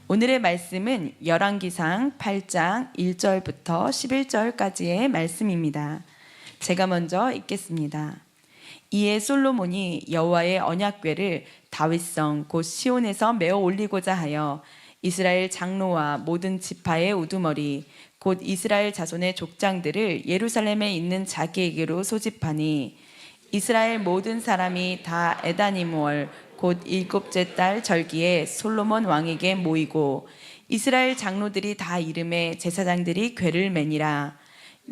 오늘의 말씀은 열왕기상 8장 1절부터 11절까지의 말씀입니다. 제가 먼저 읽겠습니다. 이에 솔로몬이 여호와의 언약궤를 다윗성 곧 시온에서 메어 올리고자 하여 이스라엘 장로와 모든 지파의 우두머리 곧 이스라엘 자손의 족장들을 예루살렘에 있는 자기에게로 소집하니 이스라엘 모든 사람이 다 에다님월 곧 일곱째 달 절기에 솔로몬 왕에게 모이고 이스라엘 장로들이 다 이름에 제사장들이 궤를 매니라.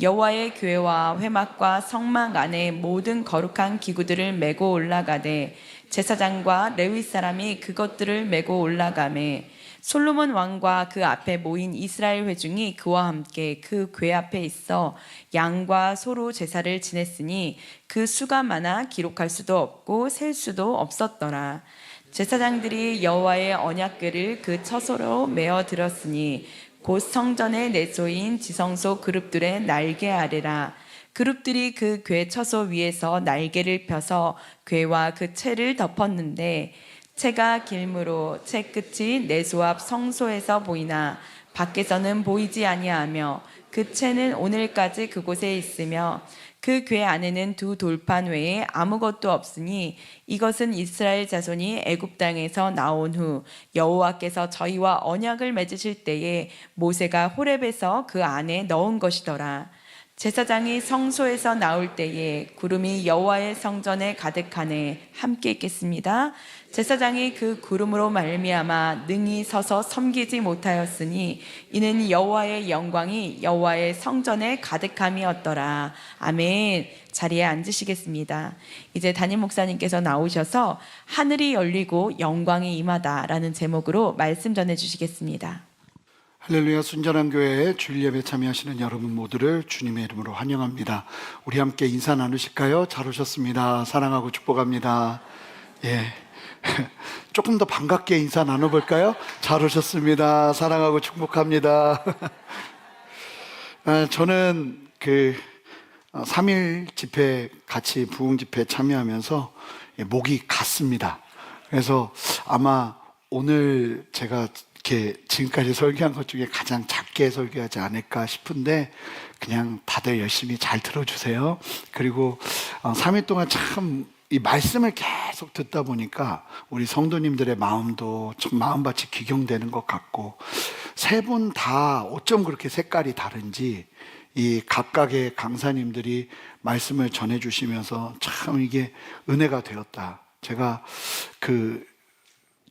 여호와의 궤와 회막과 성막 안에 모든 거룩한 기구들을 메고 올라가되 제사장과 레위 사람이 그것들을 메고 올라가매 솔로몬 왕과 그 앞에 모인 이스라엘 회중이 그와 함께 그 궤 앞에 있어 양과 소로 제사를 지냈으니 그 수가 많아 기록할 수도 없고 셀 수도 없었더라. 제사장들이 여호와의 언약궤를 그 처소로 메어 들었으니 곧 성전의 내소인 지성소 그룹들의 날개 아래라. 그룹들이 그 궤 처소 위에서 날개를 펴서 궤와 그 채를 덮었는데 채가 길므로 채 끝이 내소 앞 성소에서 보이나 밖에서는 보이지 아니하며 그 채는 오늘까지 그곳에 있으며 그 궤 안에는 두 돌판 외에 아무것도 없으니 이것은 이스라엘 자손이 애굽 땅에서 나온 후 여호와께서 저희와 언약을 맺으실 때에 모세가 호렙에서 그 안에 넣은 것이더라. 제사장이 성소에서 나올 때에 구름이 여호와의 성전에 가득하네 함께 있겠습니다. 제사장이 그 구름으로 말미암아 능히 서서 섬기지 못하였으니 이는 여호와의 영광이 여호와의 성전에 가득함이었더라. 아멘. 자리에 앉으시겠습니다. 이제 담임 목사님께서 나오셔서 하늘이 열리고 영광이 임하다라는 제목으로 말씀 전해주시겠습니다. 할렐루야. 순전한 교회에 주일 예배 참여하시는 여러분 모두를 주님의 이름으로 환영합니다. 우리 함께 인사 나누실까요? 잘 오셨습니다. 사랑하고 축복합니다. 예, 조금 더 반갑게 인사 나눠볼까요? 잘 오셨습니다. 사랑하고 축복합니다. 저는 3일 집회 같이 부흥 집회 참여하면서 목이 갔습니다. 그래서 아마 오늘 제가 이렇게 지금까지 설교한 것 중에 가장 작게 설교하지 않을까 싶은데 그냥 다들 열심히 잘 들어주세요. 그리고 3일 동안 참 이 말씀을 계속 듣다 보니까 우리 성도님들의 마음도 좀 마음밭이 귀경되는 것 같고 세 분 다 어쩜 그렇게 색깔이 다른지 이 각각의 강사님들이 말씀을 전해주시면서 참 이게 은혜가 되었다. 제가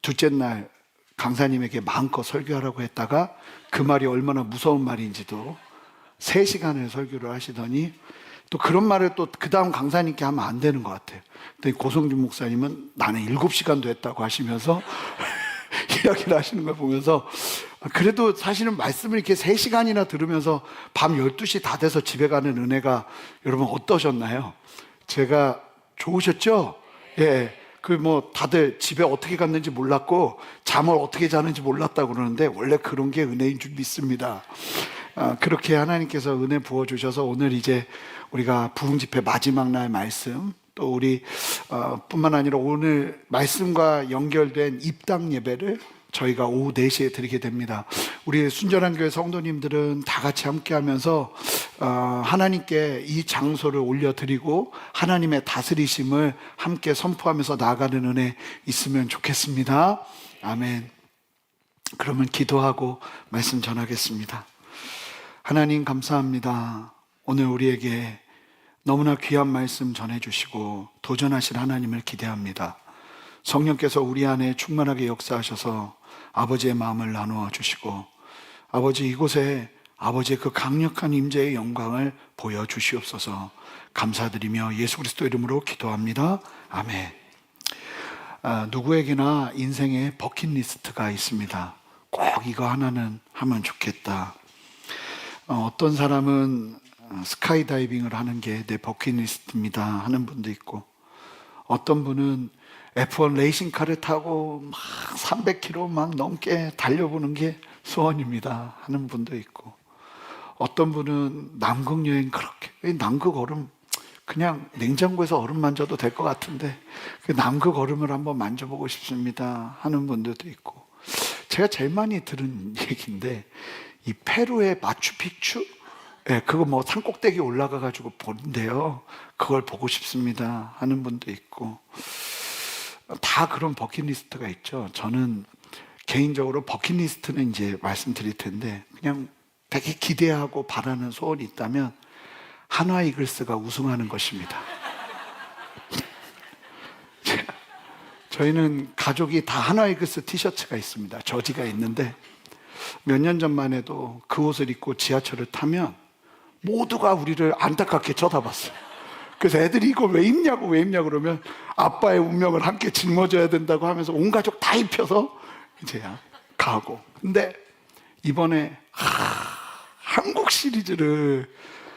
둘째 날 강사님에게 마음껏 설교하라고 했다가 그 말이 얼마나 무서운 말인지도 3시간을 설교를 하시더니 또 그런 말을 또 그 다음 강사님께 하면 안 되는 것 같아요. 근데 고성준 목사님은 나는 7시간도 했다고 하시면서 이야기를 하시는 걸 보면서 그래도 사실은 말씀을 이렇게 3시간이나 들으면서 밤 12시 다 돼서 집에 가는 은혜가 여러분 어떠셨나요? 제가 좋으셨죠? 예. 다들 집에 어떻게 갔는지 몰랐고 잠을 어떻게 자는지 몰랐다고 그러는데 원래 그런 게 은혜인 줄 믿습니다. 그렇게 하나님께서 은혜 부어주셔서 오늘 이제 우리가 부흥 집회 마지막 날 말씀 또 우리 뿐만 아니라 오늘 말씀과 연결된 입당 예배를 저희가 오후 4시에 드리게 됩니다. 우리 순전한 교회 성도님들은 다 같이 함께 하면서 하나님께 이 장소를 올려드리고 하나님의 다스리심을 함께 선포하면서 나아가는 은혜 있으면 좋겠습니다. 아멘. 그러면 기도하고 말씀 전하겠습니다. 하나님 감사합니다. 오늘 우리에게 너무나 귀한 말씀 전해주시고 도전하실 하나님을 기대합니다. 성령께서 우리 안에 충만하게 역사하셔서 아버지의 마음을 나누어 주시고 아버지 이곳에 아버지의 그 강력한 임재의 영광을 보여주시옵소서. 감사드리며 예수 그리스도 이름으로 기도합니다. 아멘. 누구에게나 인생에 버킷리스트가 있습니다. 꼭 이거 하나는 하면 좋겠다. 어떤 사람은 스카이다이빙을 하는 게 내 버킷리스트입니다 하는 분도 있고 어떤 분은 F1 레이싱카를 타고 막 300km 막 넘게 달려보는 게 소원입니다 하는 분도 있고 어떤 분은 남극 여행 그렇게 남극 얼음 그냥 냉장고에서 얼음 만져도 될 것 같은데 그 남극 얼음을 한번 만져보고 싶습니다 하는 분들도 있고 제가 제일 많이 들은 얘기인데, 이 페루의 마추픽추? 예, 그거 뭐 산꼭대기 올라가가지고 보는데요. 그걸 보고 싶습니다 하는 분도 있고, 다 그런 버킷리스트가 있죠. 저는 개인적으로 버킷리스트는 이제 말씀드릴 텐데, 그냥 되게 기대하고 바라는 소원이 있다면 한화 이글스가 우승하는 것입니다. 저희는 가족이 다 한화 이글스 티셔츠가 있습니다. 저지가 있는데, 몇 년 전만 해도 그 옷을 입고 지하철을 타면 모두가 우리를 안타깝게 쳐다봤어요. 그래서 애들이 이걸 왜 입냐고 그러면 아빠의 운명을 함께 짊어져야 된다고 하면서 온 가족 다 입혀서 이제 가고. 근데 이번에 한국 시리즈를,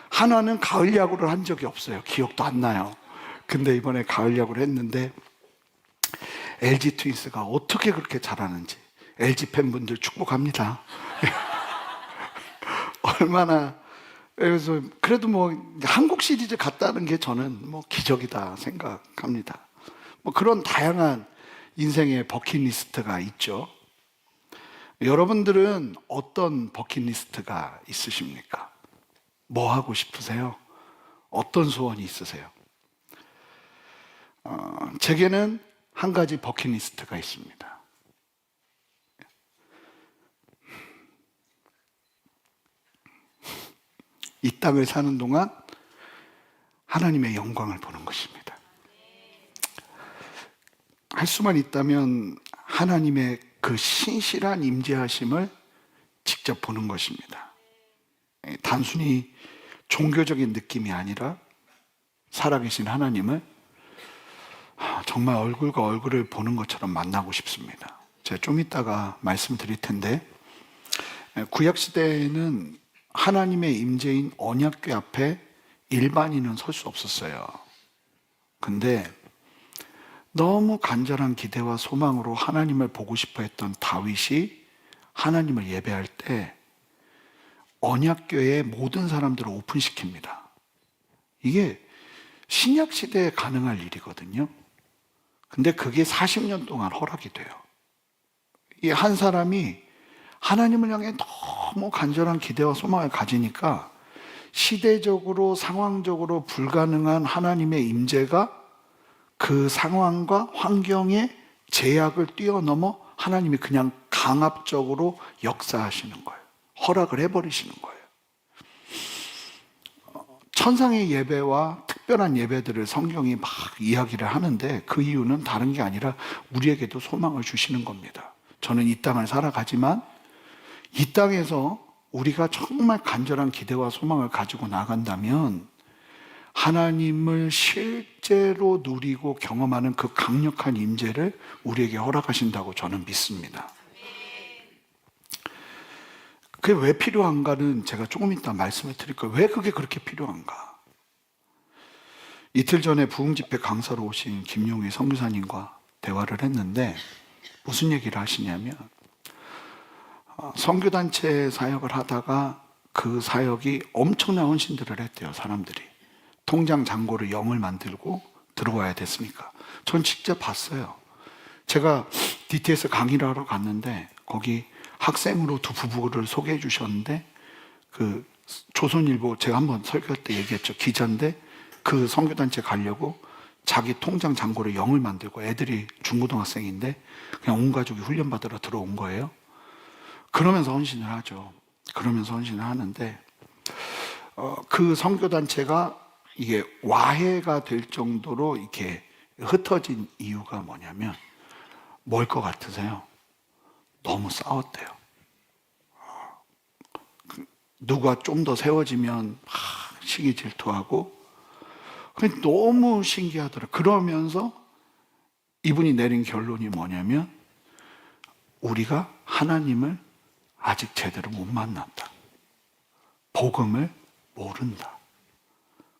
한화는 가을 야구를 한 적이 없어요. 기억도 안 나요. 근데 이번에 가을 야구를 했는데 LG 트윈스가 어떻게 그렇게 잘하는지 LG 팬분들 축복합니다. 얼마나, 그래서 그래도 뭐 한국 시리즈 갔다는 게 저는 뭐 기적이다 생각합니다. 뭐 그런 다양한 인생의 버킷리스트가 있죠. 여러분들은 어떤 버킷리스트가 있으십니까? 뭐 하고 싶으세요? 어떤 소원이 있으세요? 제게는 한 가지 버킷리스트가 있습니다. 이 땅을 사는 동안 하나님의 영광을 보는 것입니다. 할 수만 있다면 하나님의 그 신실한 임재하심을 직접 보는 것입니다. 단순히 종교적인 느낌이 아니라 살아계신 하나님을 정말 얼굴과 얼굴을 보는 것처럼 만나고 싶습니다. 제가 좀 이따가 말씀드릴 텐데, 구약시대에는 하나님의 임재인 언약궤 앞에 일반인은 설 수 없었어요. 근데 너무 간절한 기대와 소망으로 하나님을 보고 싶어 했던 다윗이 하나님을 예배할 때 언약궤에 모든 사람들을 오픈시킵니다. 이게 신약 시대에 가능할 일이거든요. 근데 그게 40년 동안 허락이 돼요. 이 한 사람이 하나님을 향해 너무 간절한 기대와 소망을 가지니까 시대적으로 상황적으로 불가능한 하나님의 임재가 그 상황과 환경의 제약을 뛰어넘어 하나님이 그냥 강압적으로 역사하시는 거예요. 허락을 해버리시는 거예요. 천상의 예배와 특별한 예배들을 성경이 막 이야기를 하는데, 그 이유는 다른 게 아니라 우리에게도 소망을 주시는 겁니다. 저는 이 땅을 살아가지만 이 땅에서 우리가 정말 간절한 기대와 소망을 가지고 나간다면 하나님을 실제로 누리고 경험하는 그 강력한 임재를 우리에게 허락하신다고 저는 믿습니다. 그게 왜 필요한가는 제가 조금 이따 말씀을 드릴 거예요. 왜 그게 그렇게 필요한가? 이틀 전에 부흥집회 강사로 오신 김용희 선교사님과 대화를 했는데 무슨 얘기를 하시냐면, 선교단체 사역을 하다가 그 사역이 엄청난 헌신들을 했대요. 사람들이 통장 잔고를 0을 만들고 들어와야 됐으니까. 전 직접 봤어요. 제가 DTS 강의를 하러 갔는데 거기 학생으로 두 부부를 소개해 주셨는데, 그 조선일보, 제가 한번 설교할 때 얘기했죠. 기자인데 그 선교단체 가려고 자기 통장 잔고를 0을 만들고, 애들이 중고등학생인데 그냥 온 가족이 훈련받으러 들어온 거예요. 그러면서 헌신을 하죠. 그러면서 헌신을 하는데, 그 선교단체가 이게 와해가 될 정도로 이렇게 흩어진 이유가 뭐냐면, 뭘 것 같으세요? 너무 싸웠대요. 누가 좀 더 세워지면 시기 질투하고, 너무 신기하더라고요. 그러면서 이분이 내린 결론이 뭐냐면, 우리가 하나님을 아직 제대로 못 만났다. 복음을 모른다.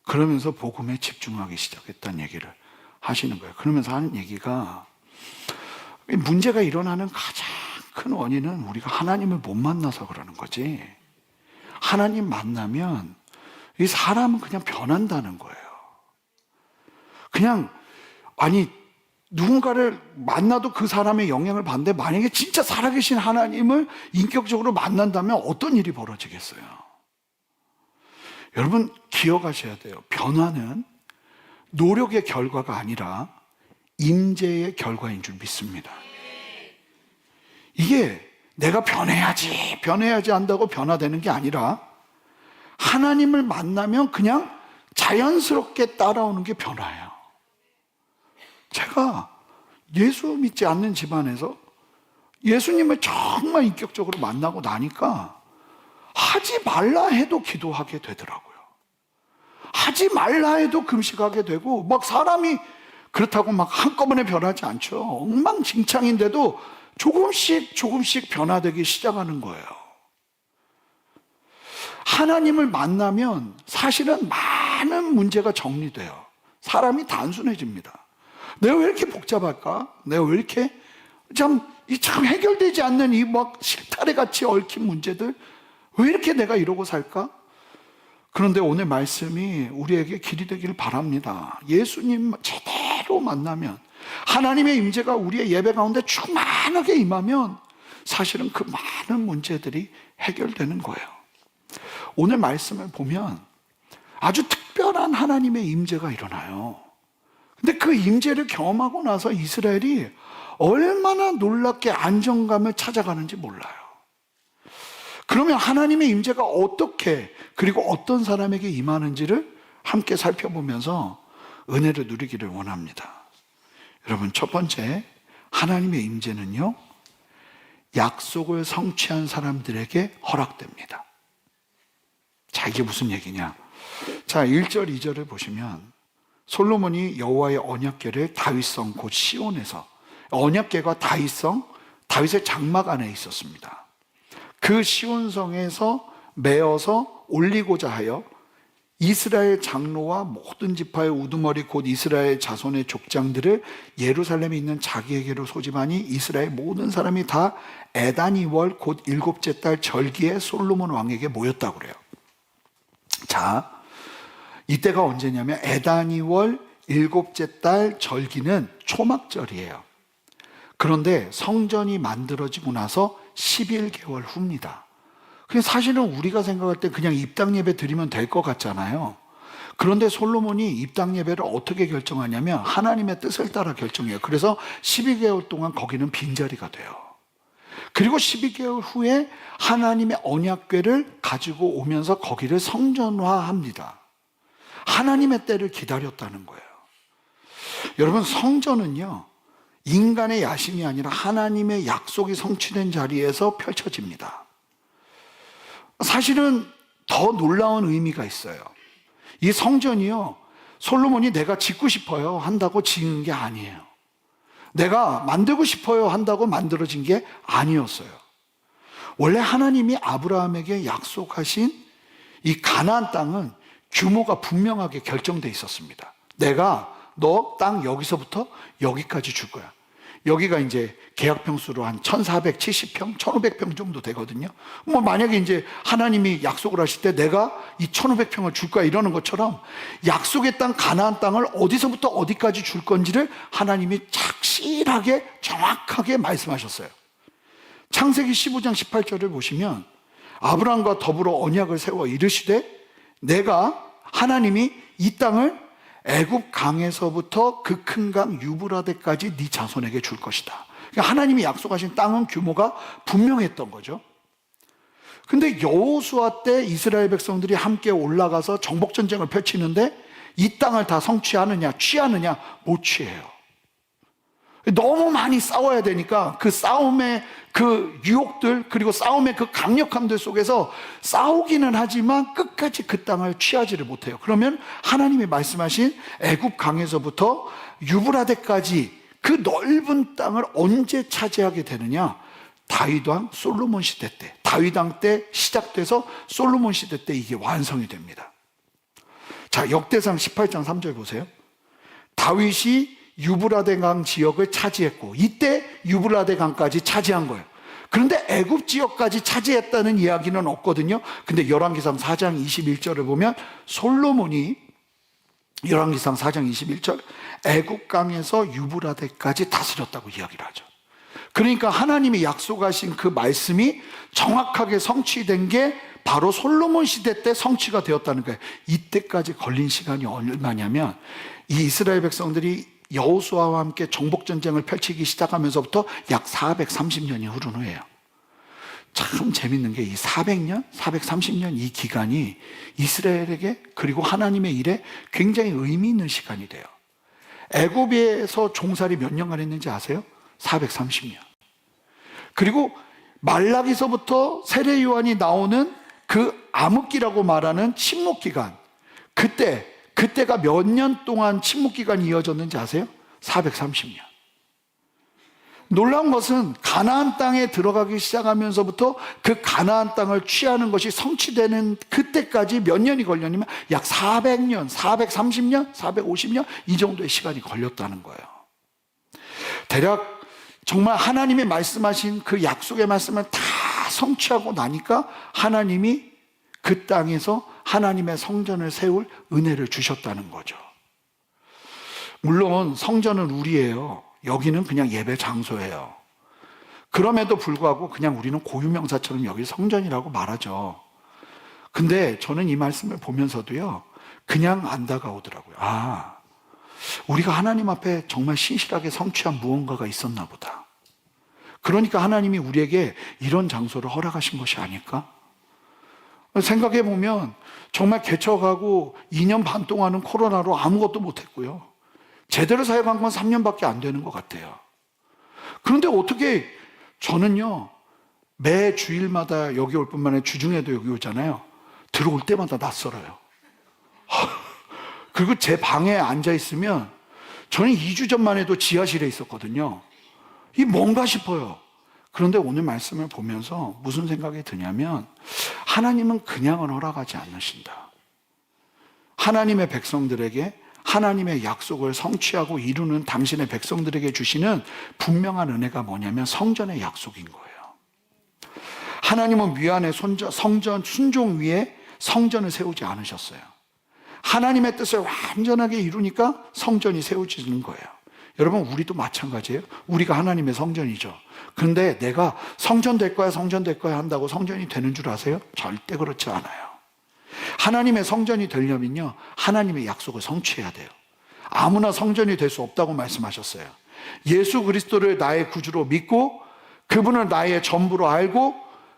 그러면서 복음에 집중하기 시작했다는 얘기를 하시는 거예요. 그러면서 하는 얘기가, 문제가 일어나는 가장 큰 원인은 우리가 하나님을 못 만나서 그러는 거지, 하나님 만나면 이 사람은 그냥 변한다는 거예요. 그냥, 아니, 누군가를 만나도 그 사람의 영향을 받는데 만약에 진짜 살아계신 하나님을 인격적으로 만난다면 어떤 일이 벌어지겠어요? 여러분 기억하셔야 돼요. 변화는 노력의 결과가 아니라 임재의 결과인 줄 믿습니다. 이게 내가 변해야지 한다고 변화되는 게 아니라 하나님을 만나면 그냥 자연스럽게 따라오는 게 변화예요. 제가 예수 믿지 않는 집안에서 예수님을 정말 인격적으로 만나고 나니까 하지 말라 해도 기도하게 되더라고요. 하지 말라 해도 금식하게 되고, 막 사람이 그렇다고 막 한꺼번에 변하지 않죠. 엉망진창인데도 조금씩 변화되기 시작하는 거예요. 하나님을 만나면 사실은 많은 문제가 정리돼요. 사람이 단순해집니다. 내가 왜 이렇게 복잡할까? 내가 왜 이렇게 참 해결되지 않는 이 막 실타래 같이 얽힌 문제들, 왜 이렇게 내가 이러고 살까? 그런데 오늘 말씀이 우리에게 길이 되기를 바랍니다. 예수님 제대로 만나면, 하나님의 임재가 우리의 예배 가운데 충만하게 임하면 사실은 그 많은 문제들이 해결되는 거예요. 오늘 말씀을 보면 아주 특별한 하나님의 임재가 일어나요. 근데 그 임재를 경험하고 나서 이스라엘이 얼마나 놀랍게 안정감을 찾아가는지 몰라요. 그러면 하나님의 임재가 어떻게, 그리고 어떤 사람에게 임하는지를 함께 살펴보면서 은혜를 누리기를 원합니다. 여러분, 첫 번째, 하나님의 임재는요, 약속을 성취한 사람들에게 허락됩니다. 자, 이게 무슨 얘기냐? 자, 1절, 2절을 보시면 솔로몬이 여호와의 언약궤를 다윗성 곧 시온에서, 언약궤가 다윗의 장막 안에 있었습니다. 그 시온성에서 메어서 올리고자 하여 이스라엘 장로와 모든 지파의 우두머리 곧 이스라엘 자손의 족장들을 예루살렘에 있는 자기에게로 소집하니 이스라엘 모든 사람이 다 에다니월 곧 7째 달 절기에 솔로몬 왕에게 모였다고 그래요. 자, 이때가 언제냐면 에다니월 7째 달 절기는 초막절이에요. 그런데 성전이 만들어지고 나서 11개월 후입니다. 사실은 우리가 생각할 때 그냥 입당 예배 드리면 될 것 같잖아요. 그런데 솔로몬이 입당 예배를 어떻게 결정하냐면 하나님의 뜻을 따라 결정해요. 그래서 12개월 동안 거기는 빈자리가 돼요. 그리고 12개월 후에 하나님의 언약궤를 가지고 오면서 거기를 성전화합니다. 하나님의 때를 기다렸다는 거예요. 여러분, 성전은요, 인간의 야심이 아니라 하나님의 약속이 성취된 자리에서 펼쳐집니다. 사실은 더 놀라운 의미가 있어요. 이 성전이요, 솔로몬이 내가 짓고 싶어요 한다고 지은 게 아니에요. 내가 만들고 싶어요 한다고 만들어진 게 아니었어요. 원래 하나님이 아브라함에게 약속하신 이 가나안 땅은 규모가 분명하게 결정돼 있었습니다. 내가 너 땅 여기서부터 여기까지 줄 거야. 여기가 이제 계약평수로 한 1470평, 1500평 정도 되거든요. 만약에 이제 하나님이 약속을 하실 때 내가 이 1500평을 줄 거야 이러는 것처럼 약속의 땅 가나안 땅을 어디서부터 어디까지 줄 건지를 하나님이 착실하게 정확하게 말씀하셨어요. 창세기 15장 18절을 보시면 아브라함과 더불어 언약을 세워 이르시되 내가 하나님이 이 땅을 애굽 강에서부터 그 큰 강 유브라데까지 네 자손에게 줄 것이다. 그러니까 하나님이 약속하신 땅은 규모가 분명했던 거죠. 근데 여호수아 때 이스라엘 백성들이 함께 올라가서 정복 전쟁을 펼치는데 이 땅을 다 성취하느냐 취하느냐 못 취해요. 너무 많이 싸워야 되니까 그 싸움의 그 유혹들, 그리고 싸움의 그 강력함들 속에서 싸우기는 하지만 끝까지 그 땅을 취하지를 못해요. 그러면 하나님이 말씀하신 애굽 강에서부터 유브라데까지 그 넓은 땅을 언제 차지하게 되느냐? 다윗 왕 솔로몬 시대 때, 다윗 왕 때 시작돼서 솔로몬 시대 때 이게 완성이 됩니다. 자, 역대상 18장 3절 보세요. 다윗이 유브라데 강 지역을 차지했고 이때 유브라데 강까지 차지한 거예요. 그런데 애굽 지역까지 차지했다는 이야기는 없거든요. 근데 열왕기상 4장 21절을 보면 솔로몬이 열왕기상 4장 21절 애국강에서 유브라데까지 다스렸다고 이야기를 하죠. 그러니까 하나님이 약속하신 그 말씀이 정확하게 성취된 게 바로 솔로몬 시대 때 성취가 되었다는 거예요. 이때까지 걸린 시간이 얼마냐면 이 이스라엘 백성들이 여호수아와 함께 정복전쟁을 펼치기 시작하면서부터 약 430년이 흐른 후예요. 참 재밌는 게 이 400년, 430년 이 기간이 이스라엘에게 그리고 하나님의 일에 굉장히 의미 있는 시간이 돼요. 애굽에서 종살이 몇 년간 했는지 아세요? 430년. 그리고 말라기서부터 세례 요한이 나오는 그 암흑기라고 말하는 침묵기간, 그때가 몇 년 동안 침묵기간이 이어졌는지 아세요? 430년. 놀라운 것은 가나안 땅에 들어가기 시작하면서부터 그 가나안 땅을 취하는 것이 성취되는 그때까지 몇 년이 걸렸냐면 약 400년, 430년, 450년 이 정도의 시간이 걸렸다는 거예요. 대략 정말 하나님이 말씀하신 그 약속의 말씀을 다 성취하고 나니까 하나님이 그 땅에서 하나님의 성전을 세울 은혜를 주셨다는 거죠. 물론 성전은 우리예요. 여기는 그냥 예배 장소예요. 그럼에도 불구하고 그냥 우리는 고유명사처럼 여기 성전이라고 말하죠. 근데 저는 이 말씀을 보면서도요, 그냥 안 다가오더라고요. 아, 우리가 하나님 앞에 정말 신실하게 성취한 무언가가 있었나 보다. 그러니까 하나님이 우리에게 이런 장소를 허락하신 것이 아닐까? 생각해 보면 정말 개척하고 2년 반 동안은 코로나로 아무것도 못했고요. 제대로 사역한 건 3년밖에 안 되는 것 같아요. 그런데 어떻게 저는요, 매 주일마다 여기 올 뿐만 아니라 주중에도 여기 오잖아요. 들어올 때마다 낯설어요. 그리고 제 방에 앉아 있으면 저는 2주 전만 해도 지하실에 있었거든요. 이 뭔가 싶어요. 그런데 오늘 말씀을 보면서 무슨 생각이 드냐면 하나님은 그냥은 허락하지 않으신다. 하나님의 백성들에게 하나님의 약속을 성취하고 이루는 당신의 백성들에게 주시는 분명한 은혜가 뭐냐면 성전의 약속인 거예요. 하나님은 위안의 성전 순종 위에 성전을 세우지 않으셨어요. 하나님의 뜻을 완전하게 이루니까 성전이 세워지는 거예요. 여러분, 우리도 마찬가지예요. 우리가 하나님의 성전이죠. 그런데 내가 성전 될 거야 한다고 성전이 되는 줄 아세요? 절대 그렇지 않아요. 하나님의 성전이 되려면요, 하나님의 약속을 성취해야 돼요. 아무나 성전이 될 수 없다고 말씀하셨어요. 예수 그리스도를 나의 구주로 믿고 그분을 나의 전부로 알고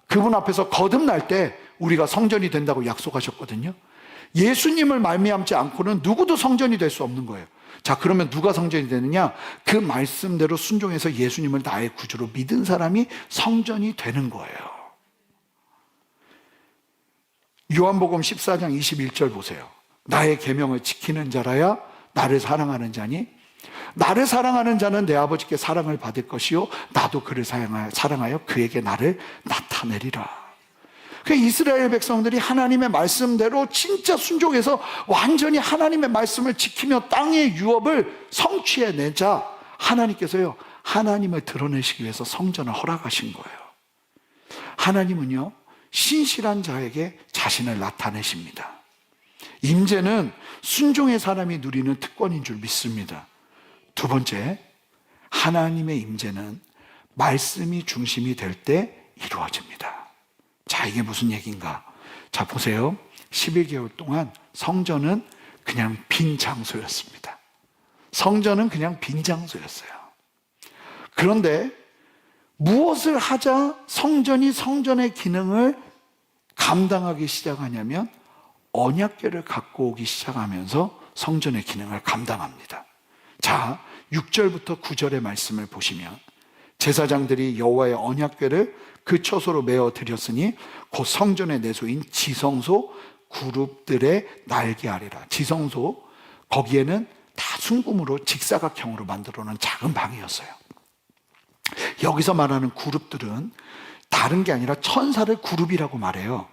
그분 앞에서 거듭날 때 우리가 성전이 된다고 약속하셨거든요. 예수님을 말미암지 않고는 누구도 성전이 될 수 없는 거예요. 자, 그러면 누가 성전이 되느냐? 그 말씀대로 순종해서 예수님을 나의 구주로 믿은 사람이 성전이 되는 거예요. 요한복음 14장 21절 보세요. 나의 계명을 지키는 자라야 나를 사랑하는 자니 나를 사랑하는 자는 내 아버지께 사랑을 받을 것이요 나도 그를 사랑하여 그에게 나를 나타내리라. 그 이스라엘 백성들이 하나님의 말씀대로 진짜 순종해서 완전히 하나님의 말씀을 지키며 땅의 유업을 성취해내자 하나님께서요, 하나님을 드러내시기 위해서 성전을 허락하신 거예요. 하나님은요, 신실한 자에게 자신을 나타내십니다. 임재는 순종의 사람이 누리는 특권인 줄 믿습니다. 두 번째, 하나님의 임재는 말씀이 중심이 될 때 이루어집니다. 자, 이게 무슨 얘기인가? 자, 보세요. 11개월 동안 성전은 그냥 빈 장소였습니다. 성전은 그냥 빈 장소였어요. 그런데 무엇을 하자 성전이 성전의 기능을 감당하기 시작하냐면 언약궤를 갖고 오기 시작하면서 성전의 기능을 감당합니다. 자, 6절부터 9절의 말씀을 보시면 제사장들이 여호와의 언약궤를 그 처소로 메어 드렸으니 곧 성전의 내소인 지성소 그룹들의 날개 아래라. 지성소, 거기에는 다 순금으로 직사각형으로 만들어 놓은 작은 방이었어요. 여기서 말하는 그룹들은 다른 게 아니라 천사를 그룹이라고 말해요.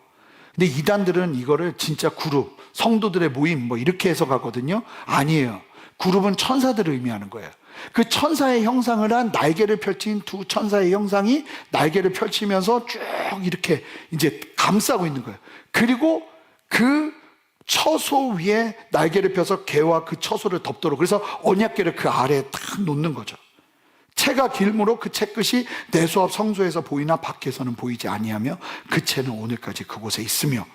근데 이단들은 이거를 진짜 그룹, 성도들의 모임 뭐 이렇게 해석하거든요. 아니에요. 그룹은 천사들을 의미하는 거예요. 그 천사의 형상을 한 날개를 펼친 두 천사의 형상이 날개를 펼치면서 쭉 이렇게 이제 감싸고 있는 거예요. 그리고 그 처소 위에 날개를 펴서 개와 그 처소를 덮도록, 그래서 언약궤를 그 아래에 딱 놓는 거죠. 채가 길므로 그 채 끝이 내수합 성소에서 보이나 밖에서는 보이지 아니하며 그 채는 오늘까지 그곳에 있으며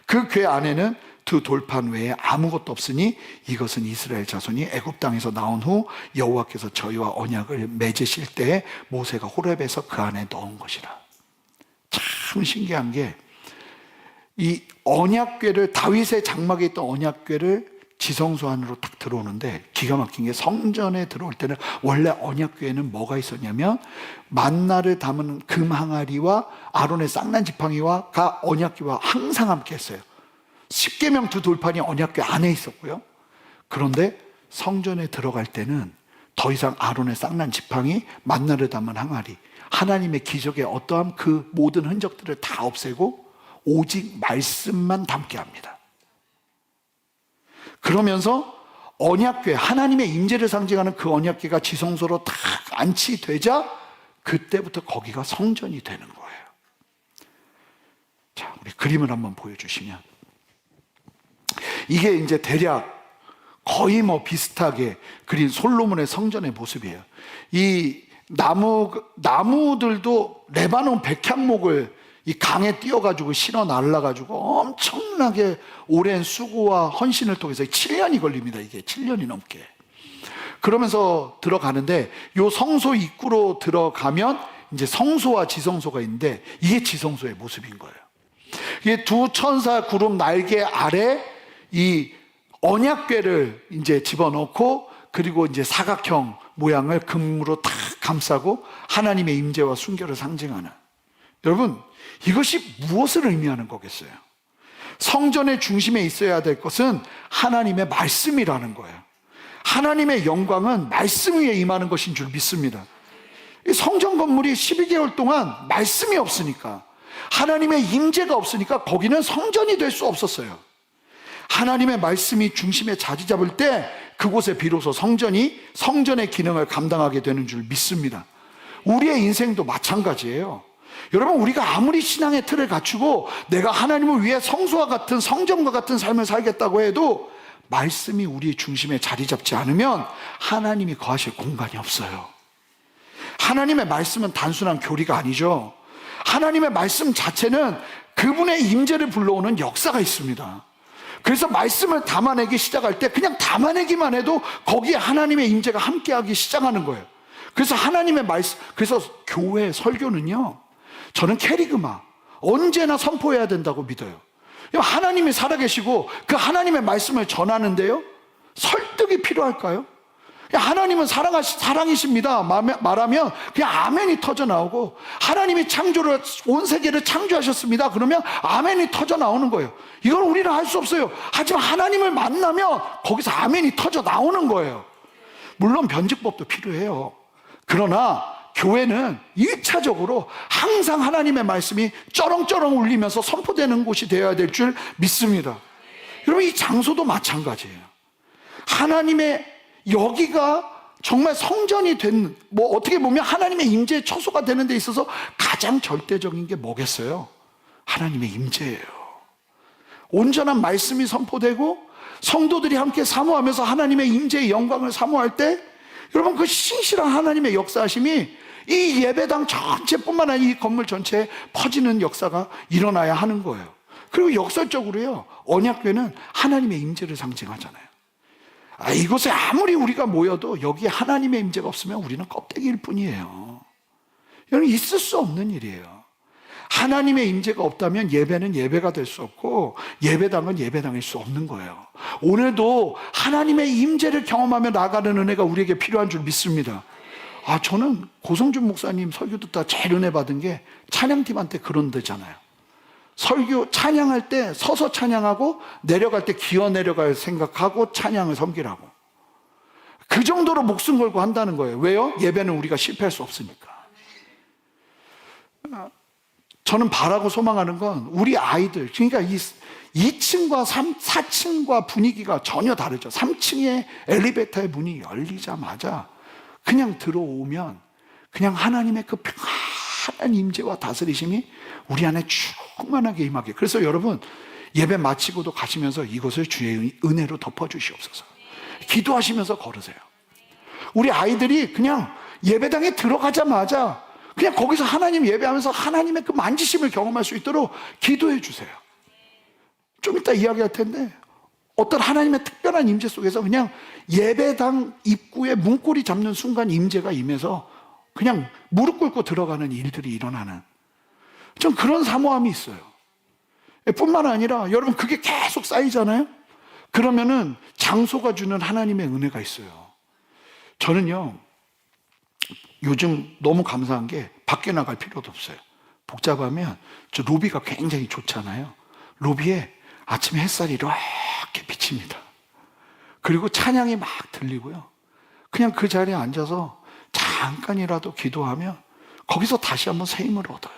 그 궤 안에는 두 돌판 외에 아무것도 없으니 이것은 이스라엘 자손이 애굽 땅에서 나온 후 여호와께서 저희와 언약을 맺으실 때에 모세가 호렙에서 그 안에 넣은 것이라. 참 신기한 게, 이 언약궤를, 다윗의 장막에 있던 언약궤를 지성소 안으로 딱 들어오는데, 기가 막힌 게 성전에 들어올 때는 원래 언약궤에는 뭐가 있었냐면 만나를 담은 금 항아리와 아론의 쌍난 지팡이가 언약궤와 항상 함께 했어요. 십계명 두 돌판이 언약궤 안에 있었고요. 그런데 성전에 들어갈 때는 더 이상 아론의 쌍난 지팡이, 만나를 담은 항아리, 하나님의 기적의 어떠한 그 모든 흔적들을 다 없애고 오직 말씀만 담게 합니다. 그러면서 언약궤, 하나님의 임재를 상징하는 그 언약궤가 지성소로 딱 안치되자 그때부터 거기가 성전이 되는 거예요. 자, 우리 그림을 한번 보여주시면, 이게 이제 대략 거의 뭐 비슷하게 그린 솔로몬의 성전의 모습이에요. 이 나무들도 레바논 백향목을 이 강에 띄어가지고 실어 날라가지고 엄청나게 오랜 수고와 헌신을 통해서 7년이 걸립니다. 이게 7년이 넘게. 그러면서 들어가는데, 요 성소 입구로 들어가면 이제 성소와 지성소가 있는데, 이게 지성소의 모습인 거예요. 이게 두 천사 구름 날개 아래 이 언약궤를 이제 집어넣고, 그리고 이제 사각형 모양을 금으로 탁 감싸고 하나님의 임재와 순결을 상징하는, 여러분 이것이 무엇을 의미하는 거겠어요? 성전의 중심에 있어야 될 것은 하나님의 말씀이라는 거예요. 하나님의 영광은 말씀 위에 임하는 것인 줄 믿습니다. 이 성전 건물이 12개월 동안 말씀이 없으니까, 하나님의 임재가 없으니까 거기는 성전이 될 수 없었어요. 하나님의 말씀이 중심에 자리 잡을 때 그곳에 비로소 성전의 기능을 감당하게 되는 줄 믿습니다. 우리의 인생도 마찬가지예요. 여러분, 우리가 아무리 신앙의 틀을 갖추고 내가 하나님을 위해 성소와 같은, 성전과 같은 삶을 살겠다고 해도 말씀이 우리 중심에 자리 잡지 않으면 하나님이 거하실 공간이 없어요. 하나님의 말씀은 단순한 교리가 아니죠. 하나님의 말씀 자체는 그분의 임재를 불러오는 역사가 있습니다. 그래서 말씀을 담아내기 시작할 때 그냥 담아내기만 해도 거기에 하나님의 임재가 함께하기 시작하는 거예요. 그래서 하나님의 말씀, 그래서 교회 설교는요, 저는 캐리그마 언제나 선포해야 된다고 믿어요. 하나님이 살아계시고 그 하나님의 말씀을 전하는데요, 설득이 필요할까요? 하나님은 사랑이십니다 말하면 그냥 아멘이 터져 나오고, 하나님이 온 세계를 창조하셨습니다 그러면 아멘이 터져 나오는 거예요. 이건 우리는 할 수 없어요. 하지만 하나님을 만나면 거기서 아멘이 터져 나오는 거예요. 물론 변증법도 필요해요. 그러나 교회는 1차적으로 항상 하나님의 말씀이 쩌렁쩌렁 울리면서 선포되는 곳이 되어야 될 줄 믿습니다. 여러분, 이 장소도 마찬가지예요. 하나님의, 여기가 정말 성전이 된, 어떻게 보면 하나님의 임재의 처소가 되는 데 있어서 가장 절대적인 게 뭐겠어요? 하나님의 임재예요. 온전한 말씀이 선포되고 성도들이 함께 사모하면서 하나님의 임재의 영광을 사모할 때, 여러분, 그 신실한 하나님의 역사하심이 이 예배당 전체뿐만 아니라 이 건물 전체에 퍼지는 역사가 일어나야 하는 거예요. 그리고 역설적으로요, 언약궤는 하나님의 임재를 상징하잖아요. 이곳에 아무리 우리가 모여도 여기에 하나님의 임재가 없으면 우리는 껍데기일 뿐이에요. 여러분, 있을 수 없는 일이에요. 하나님의 임재가 없다면 예배는 예배가 될 수 없고 예배당은 예배당일 수 없는 거예요. 오늘도 하나님의 임재를 경험하며 나가는 은혜가 우리에게 필요한 줄 믿습니다. 저는 고성준 목사님 설교 듣다 제일 은혜 받은 게 찬양팀한테 그런 데잖아요. 설교 찬양할 때 서서 찬양하고 내려갈 때 기어 내려갈 생각하고 찬양을 섬기라고. 그 정도로 목숨 걸고 한다는 거예요. 왜요? 예배는 우리가 실패할 수 없으니까. 저는 바라고 소망하는 건 우리 아이들, 그러니까 이 2층과 4층과 분위기가 전혀 다르죠. 3층에 엘리베이터의 문이 열리자마자 그냥 들어오면 그냥 하나님의 그 평안한 임재와 다스리심이 우리 안에 충만하게 임하게. 그래서 여러분, 예배 마치고도 가시면서 이것을 주의 은혜로 덮어주시옵소서. 기도하시면서 걸으세요. 우리 아이들이 그냥 예배당에 들어가자마자 그냥 거기서 하나님 예배하면서 하나님의 그 만지심을 경험할 수 있도록 기도해 주세요. 좀 이따 이야기할 텐데 어떤 하나님의 특별한 임재 속에서 그냥 예배당 입구에 문고리 잡는 순간 임재가 임해서 그냥 무릎 꿇고 들어가는 일들이 일어나는 좀 그런 사모함이 있어요. 뿐만 아니라 여러분 그게 계속 쌓이잖아요. 그러면은 장소가 주는 하나님의 은혜가 있어요. 저는요 요즘 너무 감사한 게 밖에 나갈 필요도 없어요. 복잡하면 저 로비가 굉장히 좋잖아요. 로비에 아침에 햇살이 이렇게 비칩니다. 그리고 찬양이 막 들리고요. 그냥 그 자리에 앉아서 잠깐이라도 기도하면 거기서 다시 한번 새 힘을 얻어요.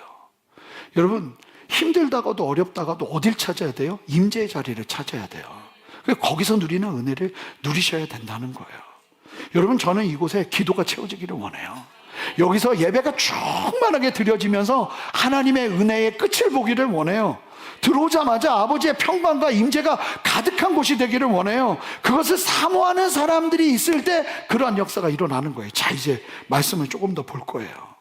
여러분 힘들다가도 어렵다가도 어딜 찾아야 돼요? 임재의 자리를 찾아야 돼요. 거기서 누리는 은혜를 누리셔야 된다는 거예요. 여러분 저는 이곳에 기도가 채워지기를 원해요. 여기서 예배가 충만하게 드려지면서 하나님의 은혜의 끝을 보기를 원해요. 들어오자마자 아버지의 평강과 임재가 가득한 곳이 되기를 원해요. 그것을 사모하는 사람들이 있을 때 그러한 역사가 일어나는 거예요. 자, 이제 말씀을 조금 더 볼 거예요.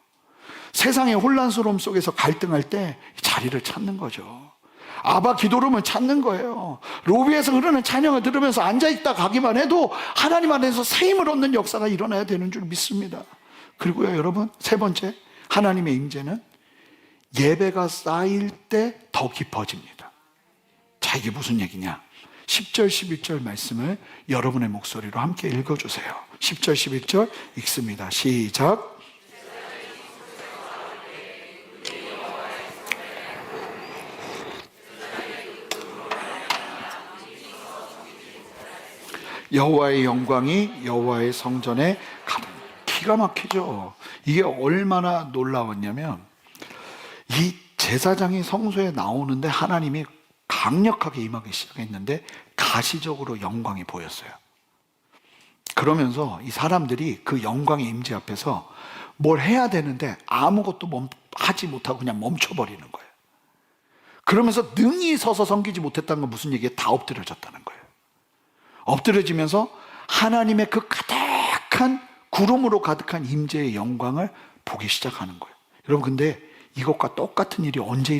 세상의 혼란스러움 속에서 갈등할 때 자리를 찾는 거죠. 아바 기도룸을 찾는 거예요. 로비에서 흐르는 찬양을 들으면서 앉아있다 가기만 해도 하나님 안에서 새 힘을 얻는 역사가 일어나야 되는 줄 믿습니다. 그리고요 여러분 세 번째, 하나님의 임재는 예배가 쌓일 때 더 깊어집니다. 자, 이게 무슨 얘기냐? 10절 11절 말씀을 여러분의 목소리로 함께 읽어주세요. 10절 11절 읽습니다. 시작. 여호와의 영광이 여호와의 성전에 가득. 기가 막히죠. 이게 얼마나 놀라웠냐면 이 제사장이 성소에 나오는데 하나님이 강력하게 임하기 시작했는데 가시적으로 영광이 보였어요. 그러면서 이 사람들이 그 영광의 임재 앞에서 뭘 해야 되는데 아무것도 하지 못하고 그냥 멈춰버리는 거예요. 그러면서 능히 서서 섬기지 못했다는 건 무슨 얘기예요? 다 엎드려졌다는 거예요. 엎드려지면서 하나님의 그 가득한 구름으로 가득한 임재의 영광을 보기 시작하는 거예요. 여러분 근데 이것과 똑같은 일이 언제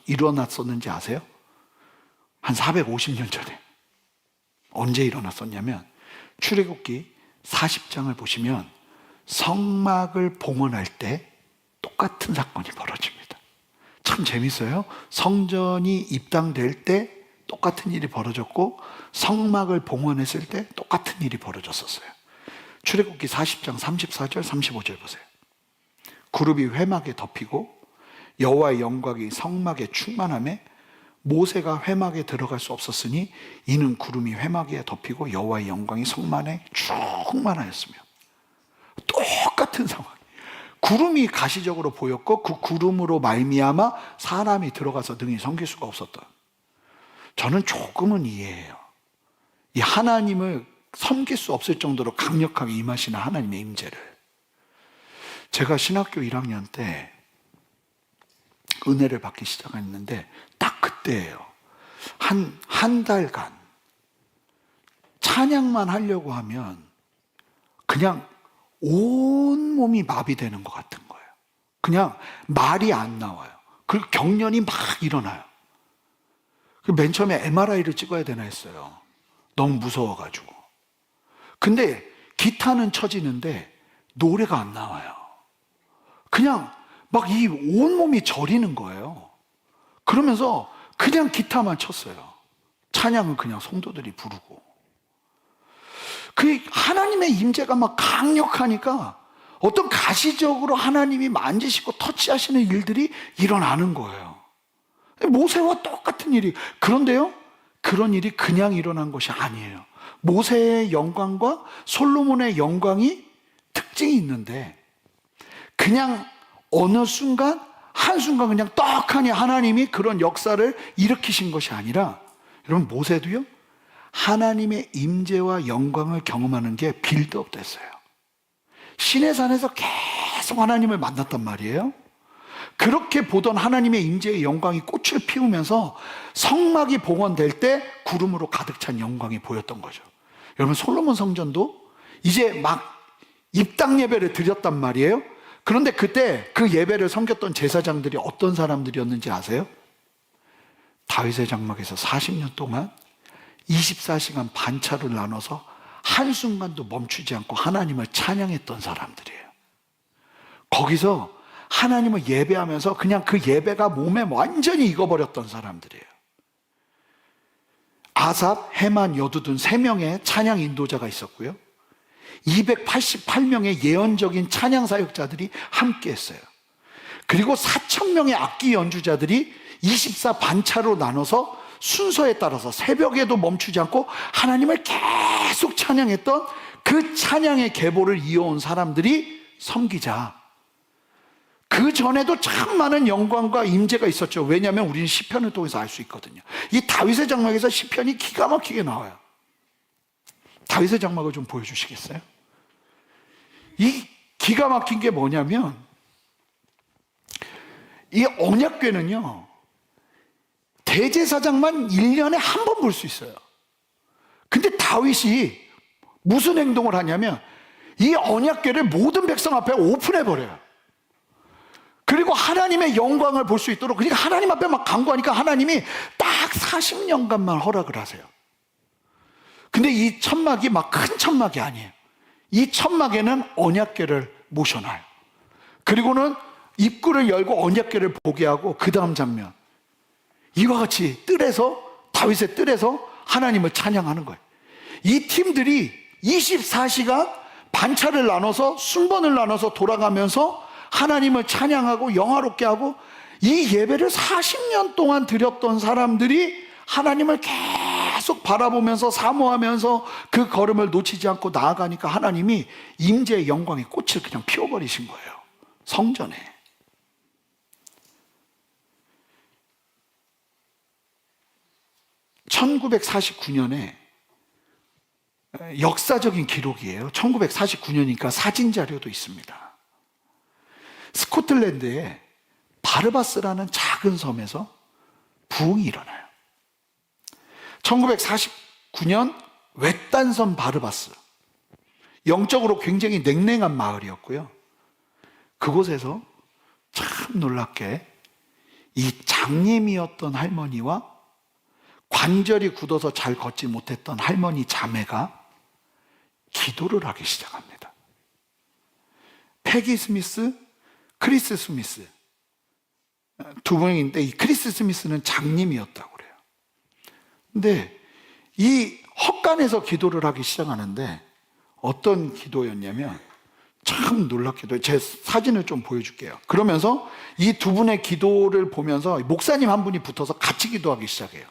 일어났었는지 아세요? 한 450년 전에. 언제 일어났었냐면 출애굽기 40장을 보시면 성막을 봉헌할 때 똑같은 사건이 벌어집니다. 참 재밌어요. 성전이 입당될 때 똑같은 일이 벌어졌고 성막을 봉헌했을 때 똑같은 일이 벌어졌었어요. 출애굽기 40장 34절 35절 보세요. 그룹이 회막에 덮이고 여호와의 영광이 성막에 충만하매 모세가 회막에 들어갈 수 없었으니 이는 구름이 회막에 덮이고 여호와의 영광이 성막에 충만하였으며. 똑같은 상황. 구름이 가시적으로 보였고 그 구름으로 말미암아 사람이 들어가서 능히 섬길 수가 없었다. 저는 조금은 이해해요. 이 하나님을 섬길 수 없을 정도로 강력하게 임하시는 하나님의 임재를. 제가 신학교 1학년 때 은혜를 받기 시작했는데 딱 그때예요. 한 달간 찬양만 하려고 하면 그냥 온몸이 마비되는 것 같은 거예요. 그냥 말이 안 나와요. 그리고 경련이 막 일어나요. 맨 처음에 MRI를 찍어야 되나 했어요. 너무 무서워가지고. 근데 기타는 쳐지는데 노래가 안 나와요. 그냥 막 이 온몸이 저리는 거예요. 그러면서 그냥 기타만 쳤어요. 찬양은 그냥 성도들이 부르고. 그 하나님의 임재가 막 강력하니까 어떤 가시적으로 하나님이 만지시고 터치하시는 일들이 일어나는 거예요. 모세와 똑같은 일이. 그런데요, 그런 일이 그냥 일어난 것이 아니에요. 모세의 영광과 솔로몬의 영광이 특징이 있는데 그냥 어느 순간 한순간 그냥 떡하니 하나님이 그런 역사를 일으키신 것이 아니라, 여러분 모세도요 하나님의 임재와 영광을 경험하는 게 빌드업 됐어요. 시내산에서 계속 하나님을 만났단 말이에요. 그렇게 보던 하나님의 임재의 영광이 꽃을 피우면서 성막이 봉헌될 때 구름으로 가득 찬 영광이 보였던 거죠. 여러분, 솔로몬 성전도 이제 막 입당 예배를 드렸단 말이에요. 그런데 그때 그 예배를 섬겼던 제사장들이 어떤 사람들이었는지 아세요? 다윗의 장막에서 40년 동안 24시간 반차를 나눠서 한순간도 멈추지 않고 하나님을 찬양했던 사람들이에요. 거기서 하나님을 예배하면서 그냥 그 예배가 몸에 완전히 익어버렸던 사람들이에요. 아삽, 헤만, 여두둔 3명의 찬양 인도자가 있었고요. 288명의 예언적인 찬양 사역자들이 함께 했어요. 그리고 4,000명의 악기 연주자들이 24 반차로 나눠서 순서에 따라서 새벽에도 멈추지 않고 하나님을 계속 찬양했던 그 찬양의 계보를 이어온 사람들이 섬기자. 그 전에도 참 많은 영광과 임재가 있었죠. 왜냐하면 우리는 시편을 통해서 알 수 있거든요. 이 다윗의 장막에서 시편이 기가 막히게 나와요. 다윗의 장막을 좀 보여주시겠어요? 이 기가 막힌 게 뭐냐면 이 언약궤는요, 대제사장만 1년에 한 번 볼 수 있어요. 근데 다윗이 무슨 행동을 하냐면 이 언약궤를 모든 백성 앞에 오픈해버려요. 그리고 하나님의 영광을 볼 수 있도록, 그러니까 하나님 앞에 막 간구하니까 하나님이 딱 40년간만 허락을 하세요. 근데 이 천막이 막 큰 천막이 아니에요. 이 천막에는 언약궤를 모셔놔요. 그리고는 입구를 열고 언약궤를 보게 하고, 그 다음 장면, 이와 같이 뜰에서, 다윗의 뜰에서 하나님을 찬양하는 거예요. 이 팀들이 24시간 반차를 나눠서, 순번을 나눠서 돌아가면서 하나님을 찬양하고 영화롭게 하고, 이 예배를 40년 동안 드렸던 사람들이 하나님을 계속 바라보면서 사모하면서 그 걸음을 놓치지 않고 나아가니까 하나님이 임재의 영광의 꽃을 그냥 피워버리신 거예요. 성전에. (1949년에) 역사적인 기록이에요. 1949년이니까 사진 자료도 있습니다. 스코틀랜드의 바르바스라는 작은 섬에서 부흥이 일어나요. 1949년 외딴섬 바르바스, 영적으로 굉장히 냉랭한 마을이었고요. 그곳에서 참 놀랍게 이 장님이었던 할머니와 관절이 굳어서 잘 걷지 못했던 할머니 자매가 기도를 하기 시작합니다. 패기 스미스, 크리스 스미스 두 분인데, 이 크리스 스미스는 장님이었다고 그래요. 근데 이 헛간에서 기도를 하기 시작하는데 어떤 기도였냐면, 참 놀랍게도 제 사진을 좀 보여줄게요. 그러면서 이 두 분의 기도를 보면서 목사님 한 분이 붙어서 같이 기도하기 시작해요.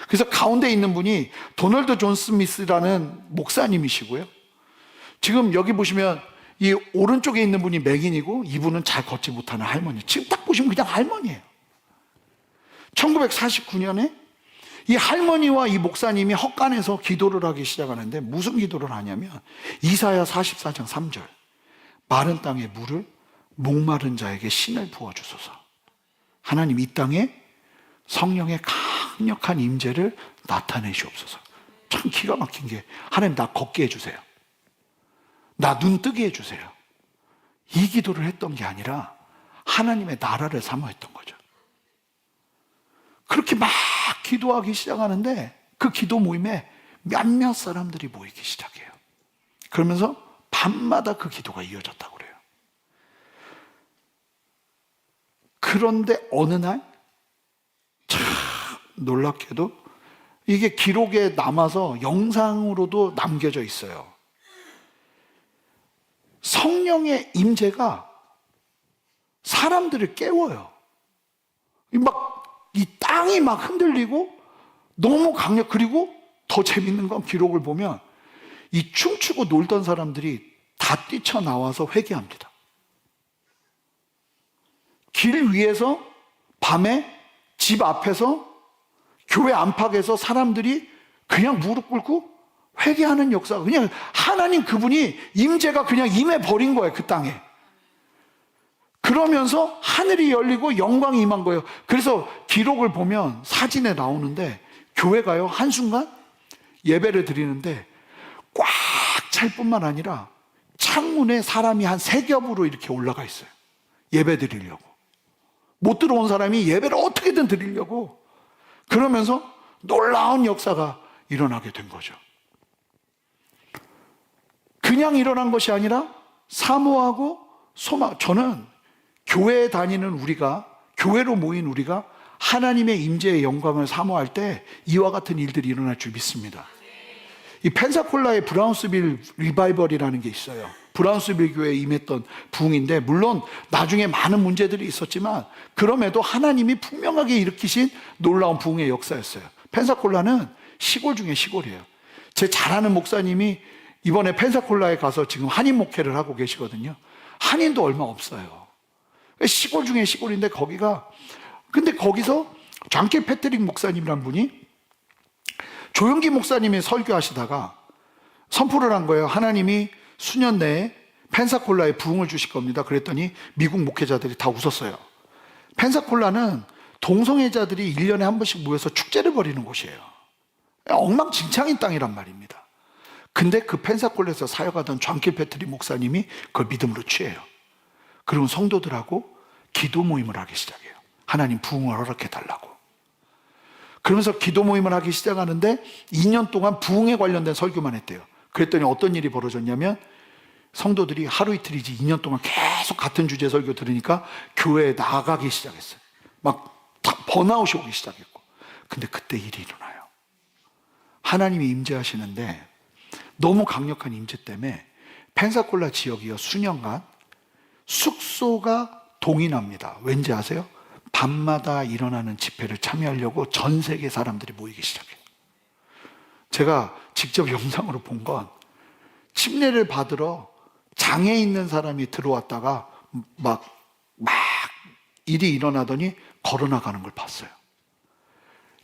그래서 가운데 있는 분이 도널드 존 스미스라는 목사님이시고요. 지금 여기 보시면 이 오른쪽에 있는 분이 맥인이고, 이분은 잘 걷지 못하는 할머니. 지금 딱 보시면 그냥 할머니예요. 1949년에 이 할머니와 이 목사님이 헛간에서 기도를 하기 시작하는데, 무슨 기도를 하냐면 이사야 44장 3절, 마른 땅에 물을, 목마른 자에게 신을 부어주소서. 하나님, 이 땅에 성령의 강력한 임재를 나타내시옵소서. 참 기가 막힌 게, 하나님 나 걷게 해주세요. 나 눈 뜨게 해주세요. 이 기도를 했던 게 아니라 하나님의 나라를 사모했던 거죠. 그렇게 막 기도하기 시작하는데 그 기도 모임에 몇몇 사람들이 모이기 시작해요. 그러면서 밤마다 그 기도가 이어졌다고 그래요. 그런데 어느 날 참 놀랍게도 이게 기록에 남아서 영상으로도 남겨져 있어요. 성령의 임재가 사람들을 깨워요. 이 땅이 막 흔들리고 너무 강력. 그리고 더 재밌는 건, 기록을 보면 이 춤추고 놀던 사람들이 다 뛰쳐나와서 회개합니다. 길 위에서 밤에 집 앞에서 교회 안팎에서 사람들이 그냥 무릎 꿇고 회개하는 역사가, 그냥 하나님 그분이 임재가 그냥 임해 버린 거예요, 그 땅에. 그러면서 하늘이 열리고 영광이 임한 거예요. 그래서 기록을 보면 사진에 나오는데 교회가요, 한순간 예배를 드리는데 꽉 찰 뿐만 아니라 창문에 사람이 한 3겹으로 이렇게 올라가 있어요. 예배 드리려고. 못 들어온 사람이 예배를 어떻게든 드리려고. 그러면서 놀라운 역사가 일어나게 된 거죠. 그냥 일어난 것이 아니라 사모하고 소망. 저는 교회에 다니는 우리가, 교회로 모인 우리가 하나님의 임재의 영광을 사모할 때 이와 같은 일들이 일어날 줄 믿습니다. 이 펜사콜라의 브라운스빌 리바이벌이라는 게 있어요. 브라운스빌 교회에 임했던 부흥인데, 물론 나중에 많은 문제들이 있었지만 그럼에도 하나님이 분명하게 일으키신 놀라운 부흥의 역사였어요. 펜사콜라는 시골 중에 시골이에요. 제 잘 아는 목사님이 이번에 펜사콜라에 가서 지금 한인 목회를 하고 계시거든요. 한인도 얼마 없어요. 시골 중에 시골인데 근데 거기서 장길 패트릭 목사님이란 분이 조영기 목사님이 설교하시다가 선포를 한 거예요. 하나님이 수년 내에 펜사콜라에 부흥을 주실 겁니다. 그랬더니 미국 목회자들이 다 웃었어요. 펜사콜라는 동성애자들이 1년에 한 번씩 모여서 축제를 벌이는 곳이에요. 엉망진창인 땅이란 말입니다. 근데 그 펜사콜라에서 사역하던 존길 패트릭 목사님이 그걸 믿음으로 취해요. 그리고 성도들하고 기도 모임을 하기 시작해요. 하나님 부흥을 허락해 달라고. 그러면서 기도 모임을 하기 시작하는데 2년 동안 부흥에 관련된 설교만 했대요. 그랬더니 어떤 일이 벌어졌냐면 성도들이 하루 이틀이지 2년 동안 계속 같은 주제 설교 들으니까 교회에 나가기 시작했어요. 막 번아웃이 오기 시작했고. 근데 그때 일이 일어나요. 하나님이 임재하시는데 너무 강력한 임재 때문에 펜사콜라 지역이요, 수년간 숙소가 동인합니다. 왠지 아세요? 밤마다 일어나는 집회를 참여하려고 전 세계 사람들이 모이기 시작해요. 제가 직접 영상으로 본 건 침례를 받으러 장에 있는 사람이 들어왔다가 막 일이 일어나더니 걸어나가는 걸 봤어요.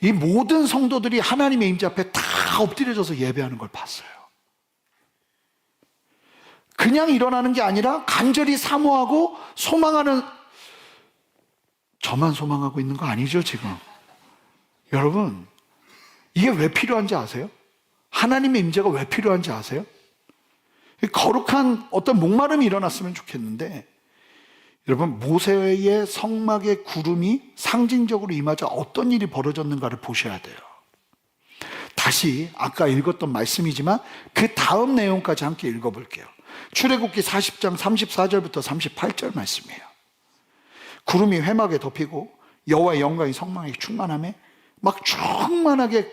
이 모든 성도들이 하나님의 임재 앞에 다 엎드려져서 예배하는 걸 봤어요. 그냥 일어나는 게 아니라 간절히 사모하고 소망하는. 저만 소망하고 있는 거 아니죠, 지금? 여러분, 이게 왜 필요한지 아세요? 하나님의 임재가 왜 필요한지 아세요? 거룩한 어떤 목마름이 일어났으면 좋겠는데, 여러분, 모세의 성막의 구름이 상징적으로 임하자 어떤 일이 벌어졌는가를 보셔야 돼요. 다시 아까 읽었던 말씀이지만 그 다음 내용까지 함께 읽어볼게요. 출애굽기 40장 34절부터 38절 말씀이에요. 구름이 회막에 덮이고 여호와의 영광이 성막에 충만하며 막 충만하게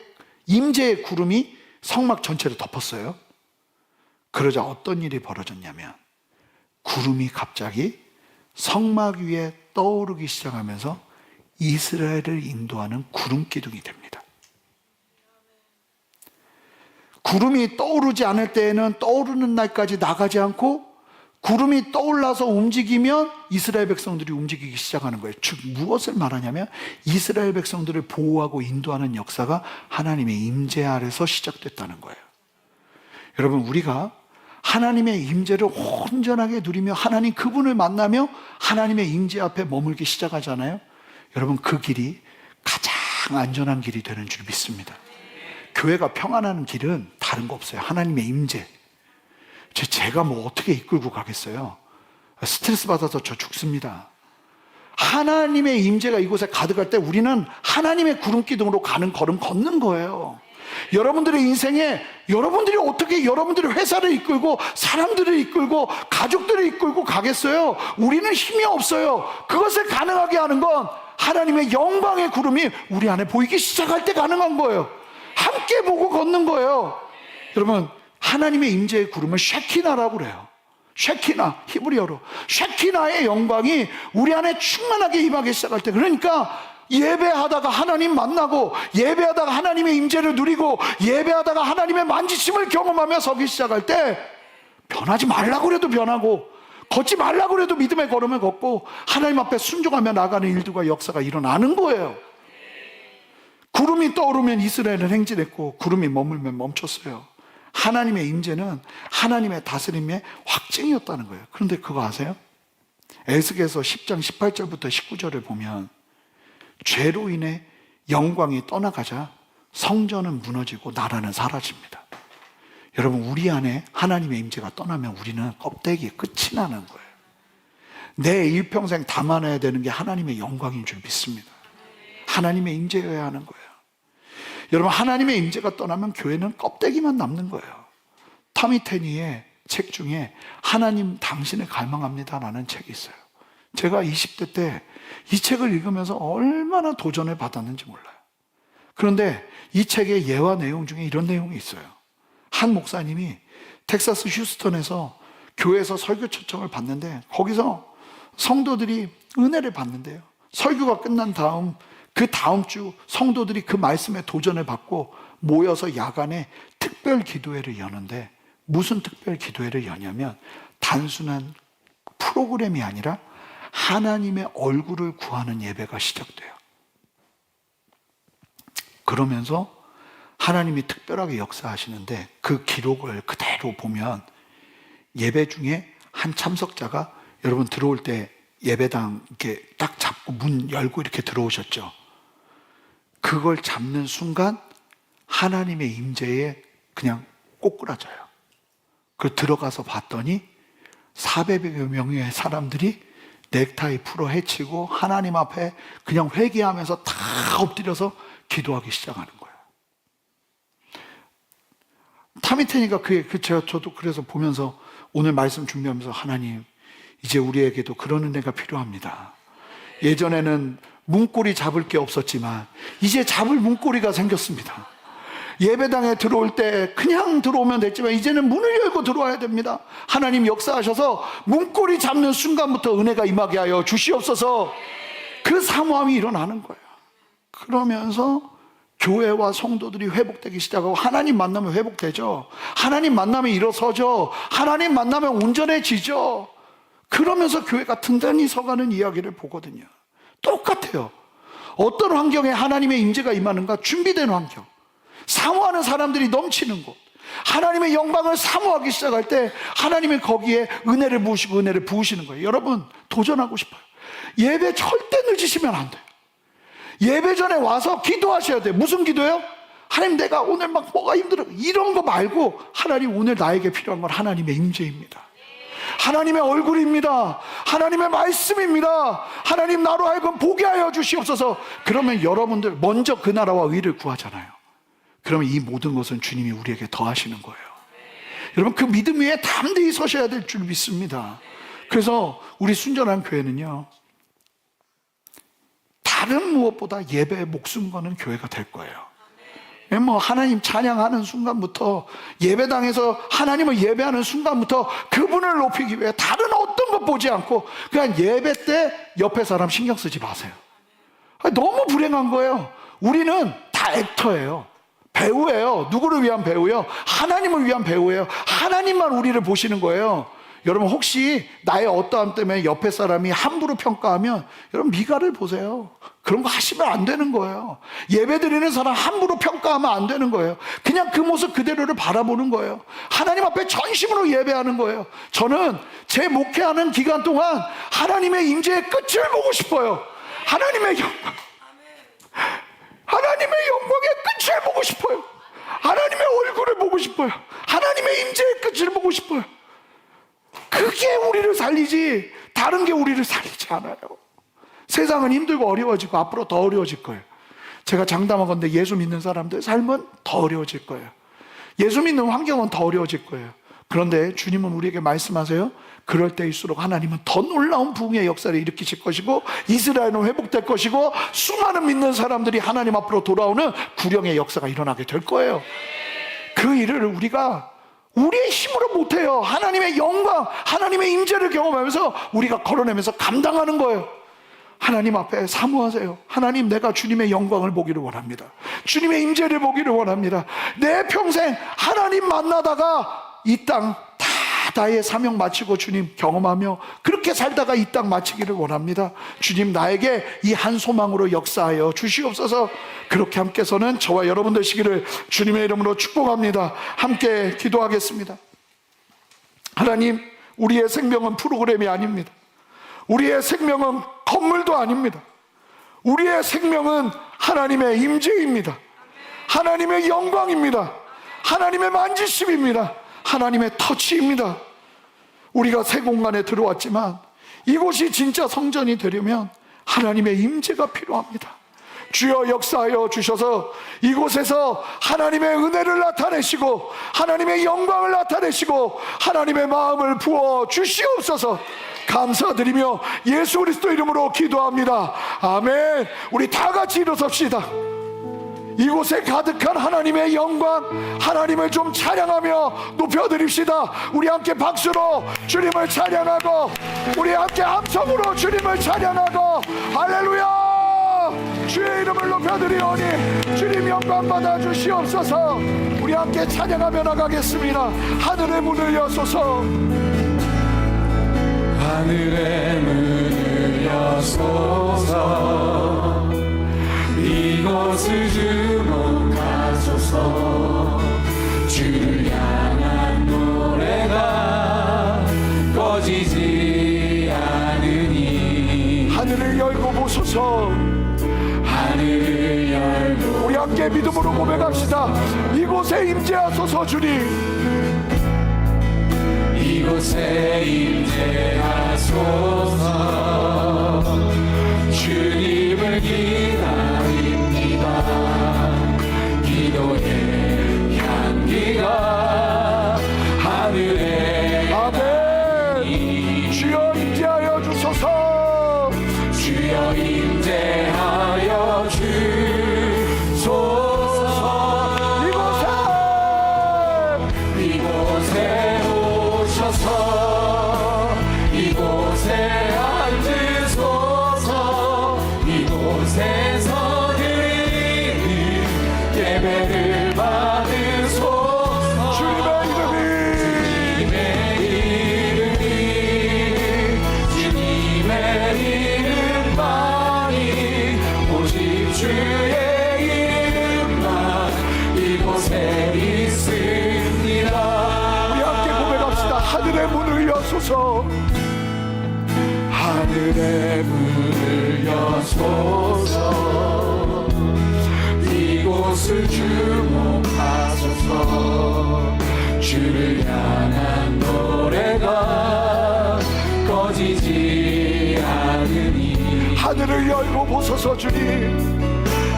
임재의 구름이 성막 전체를 덮었어요. 그러자 어떤 일이 벌어졌냐면 구름이 갑자기 성막 위에 떠오르기 시작하면서 이스라엘을 인도하는 구름 기둥이 됩니다. 구름이 떠오르지 않을 때에는 떠오르는 날까지 나가지 않고 구름이 떠올라서 움직이면 이스라엘 백성들이 움직이기 시작하는 거예요. 즉 무엇을 말하냐면 이스라엘 백성들을 보호하고 인도하는 역사가 하나님의 임재 아래서 시작됐다는 거예요. 여러분, 우리가 하나님의 임재를 온전하게 누리며 하나님 그분을 만나며 하나님의 임재 앞에 머물기 시작하잖아요. 여러분, 그 길이 가장 안전한 길이 되는 줄 믿습니다. 교회가 평안한 길은 다른 거 없어요. 하나님의 임재. 제가 뭐 어떻게 이끌고 가겠어요? 스트레스 받아서 저 죽습니다. 하나님의 임재가 이곳에 가득할 때 우리는 하나님의 구름 기둥으로 가는 걸음 걷는 거예요. 여러분들의 인생에 여러분들이 어떻게 여러분들의 회사를 이끌고 사람들을 이끌고 가족들을 이끌고 가겠어요? 우리는 힘이 없어요. 그것을 가능하게 하는 건 하나님의 영광의 구름이 우리 안에 보이기 시작할 때 가능한 거예요. 함께 보고 걷는 거예요. 여러분, 하나님의 임재의 구름을 쉐키나라고 그래요. 쉐키나, 히브리어로 쉐키나의 영광이 우리 안에 충만하게 임하기 시작할 때, 그러니까 예배하다가 하나님 만나고 예배하다가 하나님의 임재를 누리고 예배하다가 하나님의 만지심을 경험하며 서기 시작할 때 변하지 말라고 그래도 변하고 걷지 말라고 그래도 믿음의 걸음을 걷고 하나님 앞에 순종하며 나가는 일들과 역사가 일어나는 거예요. 구름이 떠오르면 이스라엘은 행진했고 구름이 머물면 멈췄어요. 하나님의 임재는 하나님의 다스림의 확증이었다는 거예요. 그런데 그거 아세요? 에스겔서 10장 18절부터 19절을 보면 죄로 인해 영광이 떠나가자 성전은 무너지고 나라는 사라집니다. 여러분, 우리 안에 하나님의 임재가 떠나면 우리는 껍데기에 끝이 나는 거예요. 내 일평생 담아내야 되는 게 하나님의 영광인 줄 믿습니다. 하나님의 임재여야 하는 거예요. 여러분, 하나님의 임재가 떠나면 교회는 껍데기만 남는 거예요. 타미 테니의 책 중에 하나님 당신을 갈망합니다 라는 책이 있어요. 제가 20대 때 이 책을 읽으면서 얼마나 도전을 받았는지 몰라요. 그런데 이 책의 예화 내용 중에 이런 내용이 있어요. 한 목사님이 텍사스 휴스턴에서 교회에서 설교 초청을 받는데 거기서 성도들이 은혜를 받는데요. 설교가 끝난 다음 그 다음 주 성도들이 그 말씀에 도전을 받고 모여서 야간에 특별 기도회를 여는데, 무슨 특별 기도회를 여냐면 단순한 프로그램이 아니라 하나님의 얼굴을 구하는 예배가 시작돼요. 그러면서 하나님이 특별하게 역사하시는데 그 기록을 그대로 보면 예배 중에 한 참석자가, 여러분 들어올 때 예배당 이렇게 딱 잡고 문 열고 이렇게 들어오셨죠. 그걸 잡는 순간 하나님의 임재에 그냥 꼬꾸라져요. 그 들어가서 봤더니 400여 명의 사람들이 넥타이 풀어 헤치고 하나님 앞에 그냥 회개하면서 다 엎드려서 기도하기 시작하는 거예요. 타미테니가 저도 그래서 보면서 오늘 말씀 준비하면서, 하나님, 이제 우리에게도 그런 은혜가 필요합니다. 예전에는 문고리 잡을 게 없었지만 이제 잡을 문고리가 생겼습니다. 예배당에 들어올 때 그냥 들어오면 됐지만 이제는 문을 열고 들어와야 됩니다. 하나님 역사하셔서 문고리 잡는 순간부터 은혜가 임하게 하여 주시옵소서. 그 사모함이 일어나는 거예요. 그러면서 교회와 성도들이 회복되기 시작하고, 하나님 만나면 회복되죠. 하나님 만나면 일어서죠. 하나님 만나면 온전해지죠. 그러면서 교회가 든든히 서가는 이야기를 보거든요. 똑같아요. 어떤 환경에 하나님의 임재가 임하는가? 준비된 환경, 사모하는 사람들이 넘치는 곳, 하나님의 영광을 사모하기 시작할 때 하나님은 거기에 은혜를 부으시고 은혜를 부으시는 거예요. 여러분, 도전하고 싶어요. 예배 절대 늦으시면 안 돼요. 예배 전에 와서 기도하셔야 돼요. 무슨 기도요? 하나님, 내가 오늘 막 뭐가 힘들어, 이런 거 말고, 하나님, 오늘 나에게 필요한 건 하나님의 임재입니다. 하나님의 얼굴입니다. 하나님의 말씀입니다. 하나님, 나로 하여금 보게 하여 주시옵소서. 그러면 여러분들 먼저 그 나라와 의를 구하잖아요. 그러면 이 모든 것은 주님이 우리에게 더하시는 거예요. 여러분, 그 믿음 위에 담대히 서셔야 될 줄 믿습니다. 그래서 우리 순전한 교회는요, 다른 무엇보다 예배에 목숨 거는 교회가 될 거예요. 하나님 찬양하는 순간부터, 예배당에서 하나님을 예배하는 순간부터 그분을 높이기 위해 다른 어떤 것 보지 않고 그냥 예배 때 옆에 사람 신경 쓰지 마세요. 너무 불행한 거예요. 우리는 다 액터예요. 배우예요. 누구를 위한 배우예요? 하나님을 위한 배우예요. 하나님만 우리를 보시는 거예요. 여러분, 혹시 나의 어떠함 때문에 옆에 사람이 함부로 평가하면 여러분 미가를 보세요. 그런 거 하시면 안 되는 거예요. 예배 드리는 사람 함부로 평가하면 안 되는 거예요. 그냥 그 모습 그대로를 바라보는 거예요. 하나님 앞에 전심으로 예배하는 거예요. 저는 제 목회하는 기간 동안 하나님의 임재의 끝을 보고 싶어요. 하나님의 영광의 끝을 보고 싶어요. 하나님의 얼굴을 보고 싶어요. 하나님의 임재의 끝을 보고 싶어요. 그게 우리를 살리지 다른 게 우리를 살리지 않아요. 세상은 힘들고 어려워지고 앞으로 더 어려워질 거예요. 제가 장담하건대 예수 믿는 사람들 삶은 더 어려워질 거예요. 예수 믿는 환경은 더 어려워질 거예요. 그런데 주님은 우리에게 말씀하세요. 그럴 때일수록 하나님은 더 놀라운 부흥의 역사를 일으키실 것이고, 이스라엘은 회복될 것이고, 수많은 믿는 사람들이 하나님 앞으로 돌아오는 구령의 역사가 일어나게 될 거예요. 그 일을 우리가 우리의 힘으로 못해요. 하나님의 영광, 하나님의 임재를 경험하면서 우리가 걸어내면서 감당하는 거예요. 하나님 앞에 사모하세요. 하나님, 내가 주님의 영광을 보기를 원합니다. 주님의 임재를 보기를 원합니다. 내 평생 하나님 만나다가 이 땅 다 나의 사명 마치고 주님 경험하며 그렇게 살다가 이 땅 마치기를 원합니다. 주님, 나에게 이 한 소망으로 역사하여 주시옵소서. 그렇게 함께서는 저와 여러분 되시기를 주님의 이름으로 축복합니다. 함께 기도하겠습니다. 하나님, 우리의 생명은 프로그램이 아닙니다. 우리의 생명은 건물도 아닙니다. 우리의 생명은 하나님의 임재입니다. 하나님의 영광입니다. 하나님의 만지심입니다. 하나님의 터치입니다. 우리가 새 공간에 들어왔지만 이곳이 진짜 성전이 되려면 하나님의 임재가 필요합니다. 주여 역사하여 주셔서 이곳에서 하나님의 은혜를 나타내시고 하나님의 영광을 나타내시고 하나님의 마음을 부어 주시옵소서. 감사드리며 예수 그리스도 이름으로 기도합니다. 아멘. 우리 다 같이 일어섭시다. 이곳에 가득한 하나님의 영광, 하나님을 좀 찬양하며 높여드립시다. 우리 함께 박수로 주님을 찬양하고, 우리 함께 함성으로 주님을 찬양하고, 할렐루야! 주의 이름을 높여드리오니 주님 영광 받아 주시옵소서. 우리 함께 찬양하며 나가겠습니다. 하늘의 문을 여소서. 하늘의 문을 여소서. 이곳을 주목하소서. 주를 향한 노래가 꺼지지 않으니. 하늘을 열고 보소서. 하늘을 열고 우리 함께 믿음으로 고백합시다. 이곳에 임재하소서. 주님 이곳에 임재하소서. 주님을 기다립니다. 기도의 향기가 하늘에. 아멘. 주여 임재하여 주소서. 주여 임재하여 주소서. 이곳에 오셔서 이곳에 앉으소서. 이곳에서 드리는 예배를 받으소서. 주님의 이름만이 오직 주의 이름만 이곳에 있습니다. 우리 함께 고백합시다. 하늘의 문을 여소서. 하늘의 문을 여소서. 이곳을 주목하소서. 주를 향한 노래가 꺼지지 않으니. 하늘을 열고 보소서. 주님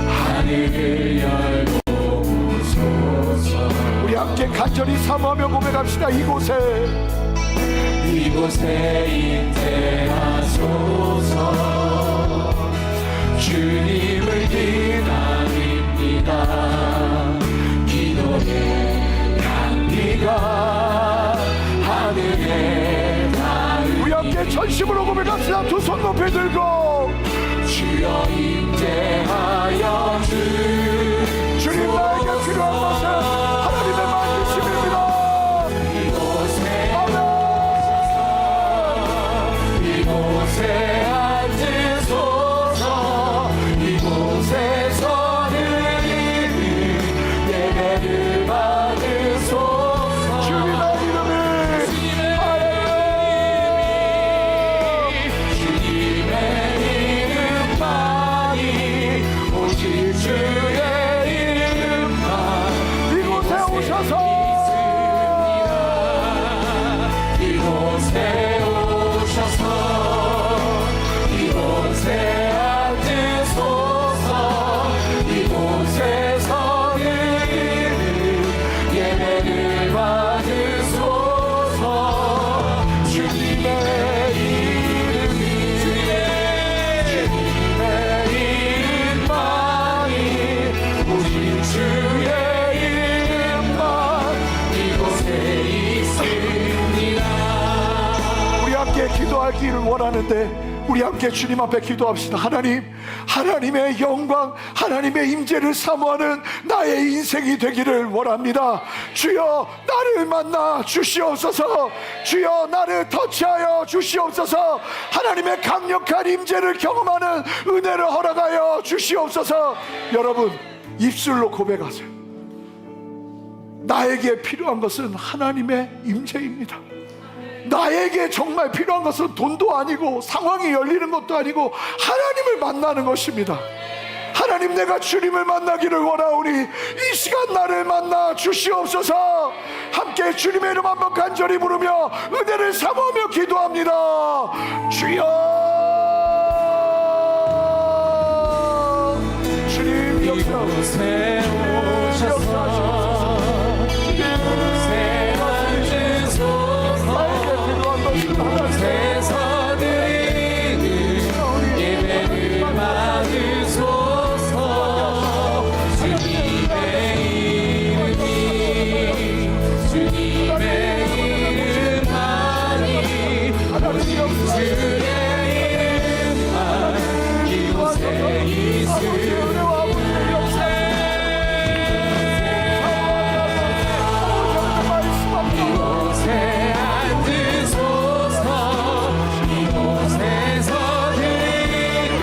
하늘을 열고 보소서. 우리 함께 간절히 사모하며 고백합시다. 이곳에 임재하소서. 주님을 기다립니다. 기도의 향기가 하늘에 닿으니. 우리 함께 전심으로 고백합시다. 두 손 높이 들고 주여 임재하여 주님 나에게 필요한 것은 하나님의 만지심입니다. 이곳에 앉으소서. 이곳에서 드리는 예배를 받으소서. 주님의 이름이 주님의 이름만이 오직 주의 이름만 이곳에 오셔서 이곳에 오셔서 이곳에 앉으소서. 이곳에서 드리는 예배를 받으소서. 주님의 이름이 주님의 이름만이 오직 주의 이름만 이곳에 있습니다. 우리 함께 기도하기를 원하는데 우리 함께 주님 앞에 기도합시다. 하나님의 영광, 하나님의 임재를 사모하는 나의 인생이 되기를 원합니다. 주여 나를 만나 주시옵소서. 주여 나를 터치하여 주시옵소서. 하나님의 강력한 임재를 경험하는 은혜를 허락하여 주시옵소서. 여러분 입술로 고백하세요. 나에게 필요한 것은 하나님의 임재입니다. 나에게 정말 필요한 것은 돈도 아니고 상황이 열리는 것도 아니고 하나님을 만나는 것입니다. 하나님, 내가 주님을 만나기를 원하오니 이 시간 나를 만나 주시옵소서. 함께 주님의 이름 한번 간절히 부르며 은혜를 사모하며 기도합니다. 주여, 주님 이곳에 오셔서 이곳에 앉으소서. 이곳에서 드리는 예배를 받으소서. 주님의 이름이 주님의 이름만이 주의 이름만 이곳에 있으니 이곳에 앉으소서. 이곳에서 드리는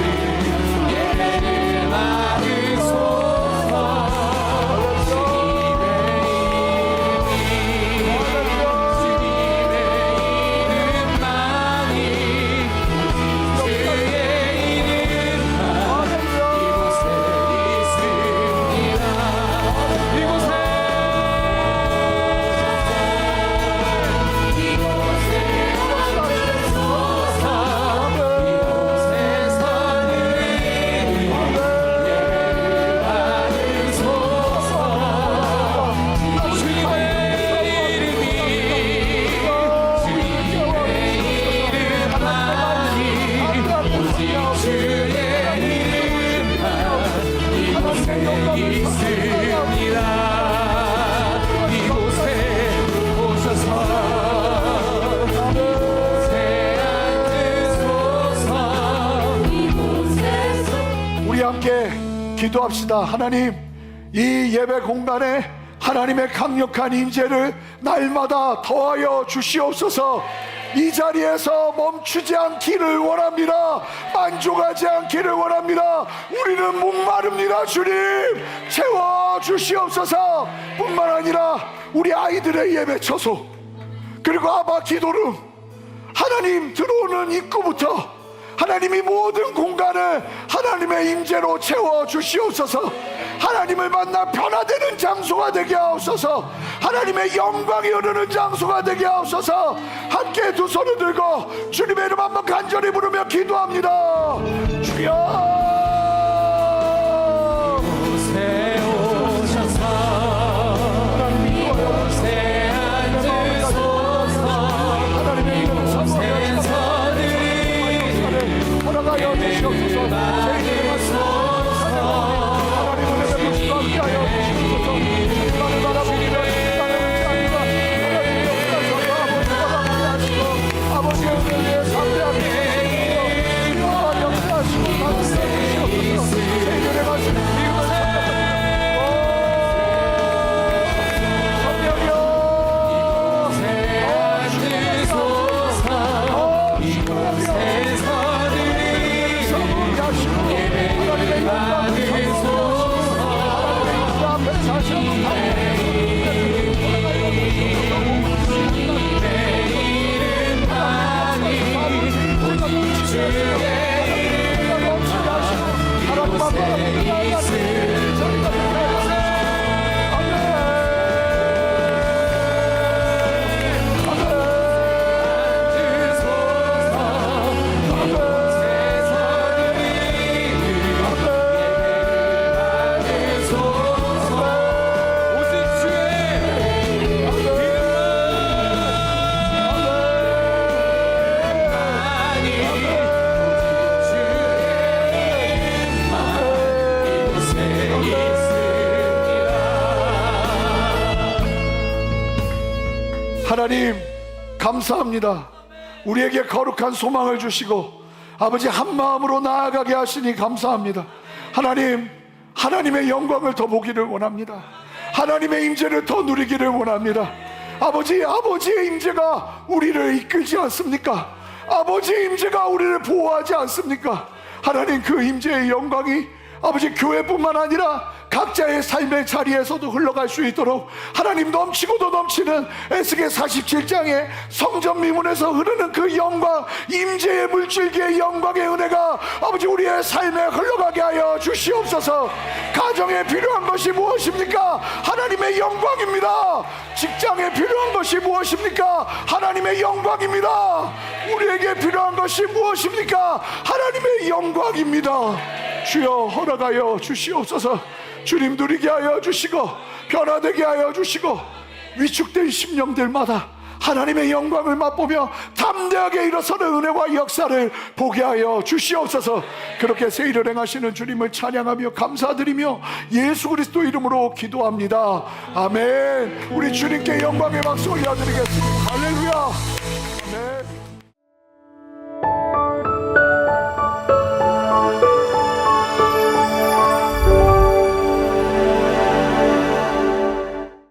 예배를 받으소서. 주님의 이름만이 주의 이름만 이곳에 있습니다. 우리 함께 기도합시다. 하나님, 이 예배 공간에 하나님의 강력한 임재를 날마다 더하여 주시옵소서. 이 자리에서 멈추지 않기를 원합니다. 만족하지 않기를 원합니다. 우리는 목마릅니다. 주님, 채워 주시옵소서. 뿐만 아니라 우리 아이들의 예배 처소, 그리고 아바 기도룸, 하나님 들어오는 입구부터 하나님이 모든 공간을 하나님의 임재로 채워 주시옵소서. 하나님을 만나 변화되는 장소가 되게 하옵소서. 하나님의 영광이 흐르는 장소가 되게 하옵소서. 함께 두 손을 들고 주님의 이름 한번 간절히 부르며 기도합니다. 주여, 하나님 감사합니다. 우리에게 거룩한 소망을 주시고 아버지 한 마음으로 나아가게 하시니 감사합니다. 하나님, 하나님의 영광을 더 보기를 원합니다. 하나님의 임재를 더 누리기를 원합니다. 아버지의 임재가 우리를 이끌지 않습니까? 아버지의 임재가 우리를 보호하지 않습니까? 하나님, 그 임재의 영광이 아버지 교회뿐만 아니라 각자의 삶의 자리에서도 흘러갈 수 있도록 하나님 넘치고도 넘치는 에스겔 47장의 성전 미문에서 흐르는 그 영광, 임재의 물줄기의 영광의 은혜가 아버지 우리의 삶에 흘러가게 하여 주시옵소서. 가정에 필요한 것이 무엇입니까? 하나님의 영광입니다. 직장에 필요한 것이 무엇입니까? 하나님의 영광입니다. 우리에게 필요한 것이 무엇입니까? 하나님의 영광입니다. 주여 허락하여 주시옵소서. 주님 누리게 하여 주시고 변화되게 하여 주시고 위축된 심령들마다 하나님의 영광을 맛보며 담대하게 일어서는 은혜와 역사를 보게 하여 주시옵소서. 그렇게 새 일을 행하시는 주님을 찬양하며 감사드리며 예수 그리스도 이름으로 기도합니다. 아멘. 우리 주님께 영광의 박수 올려드리겠습니다. 할렐루야.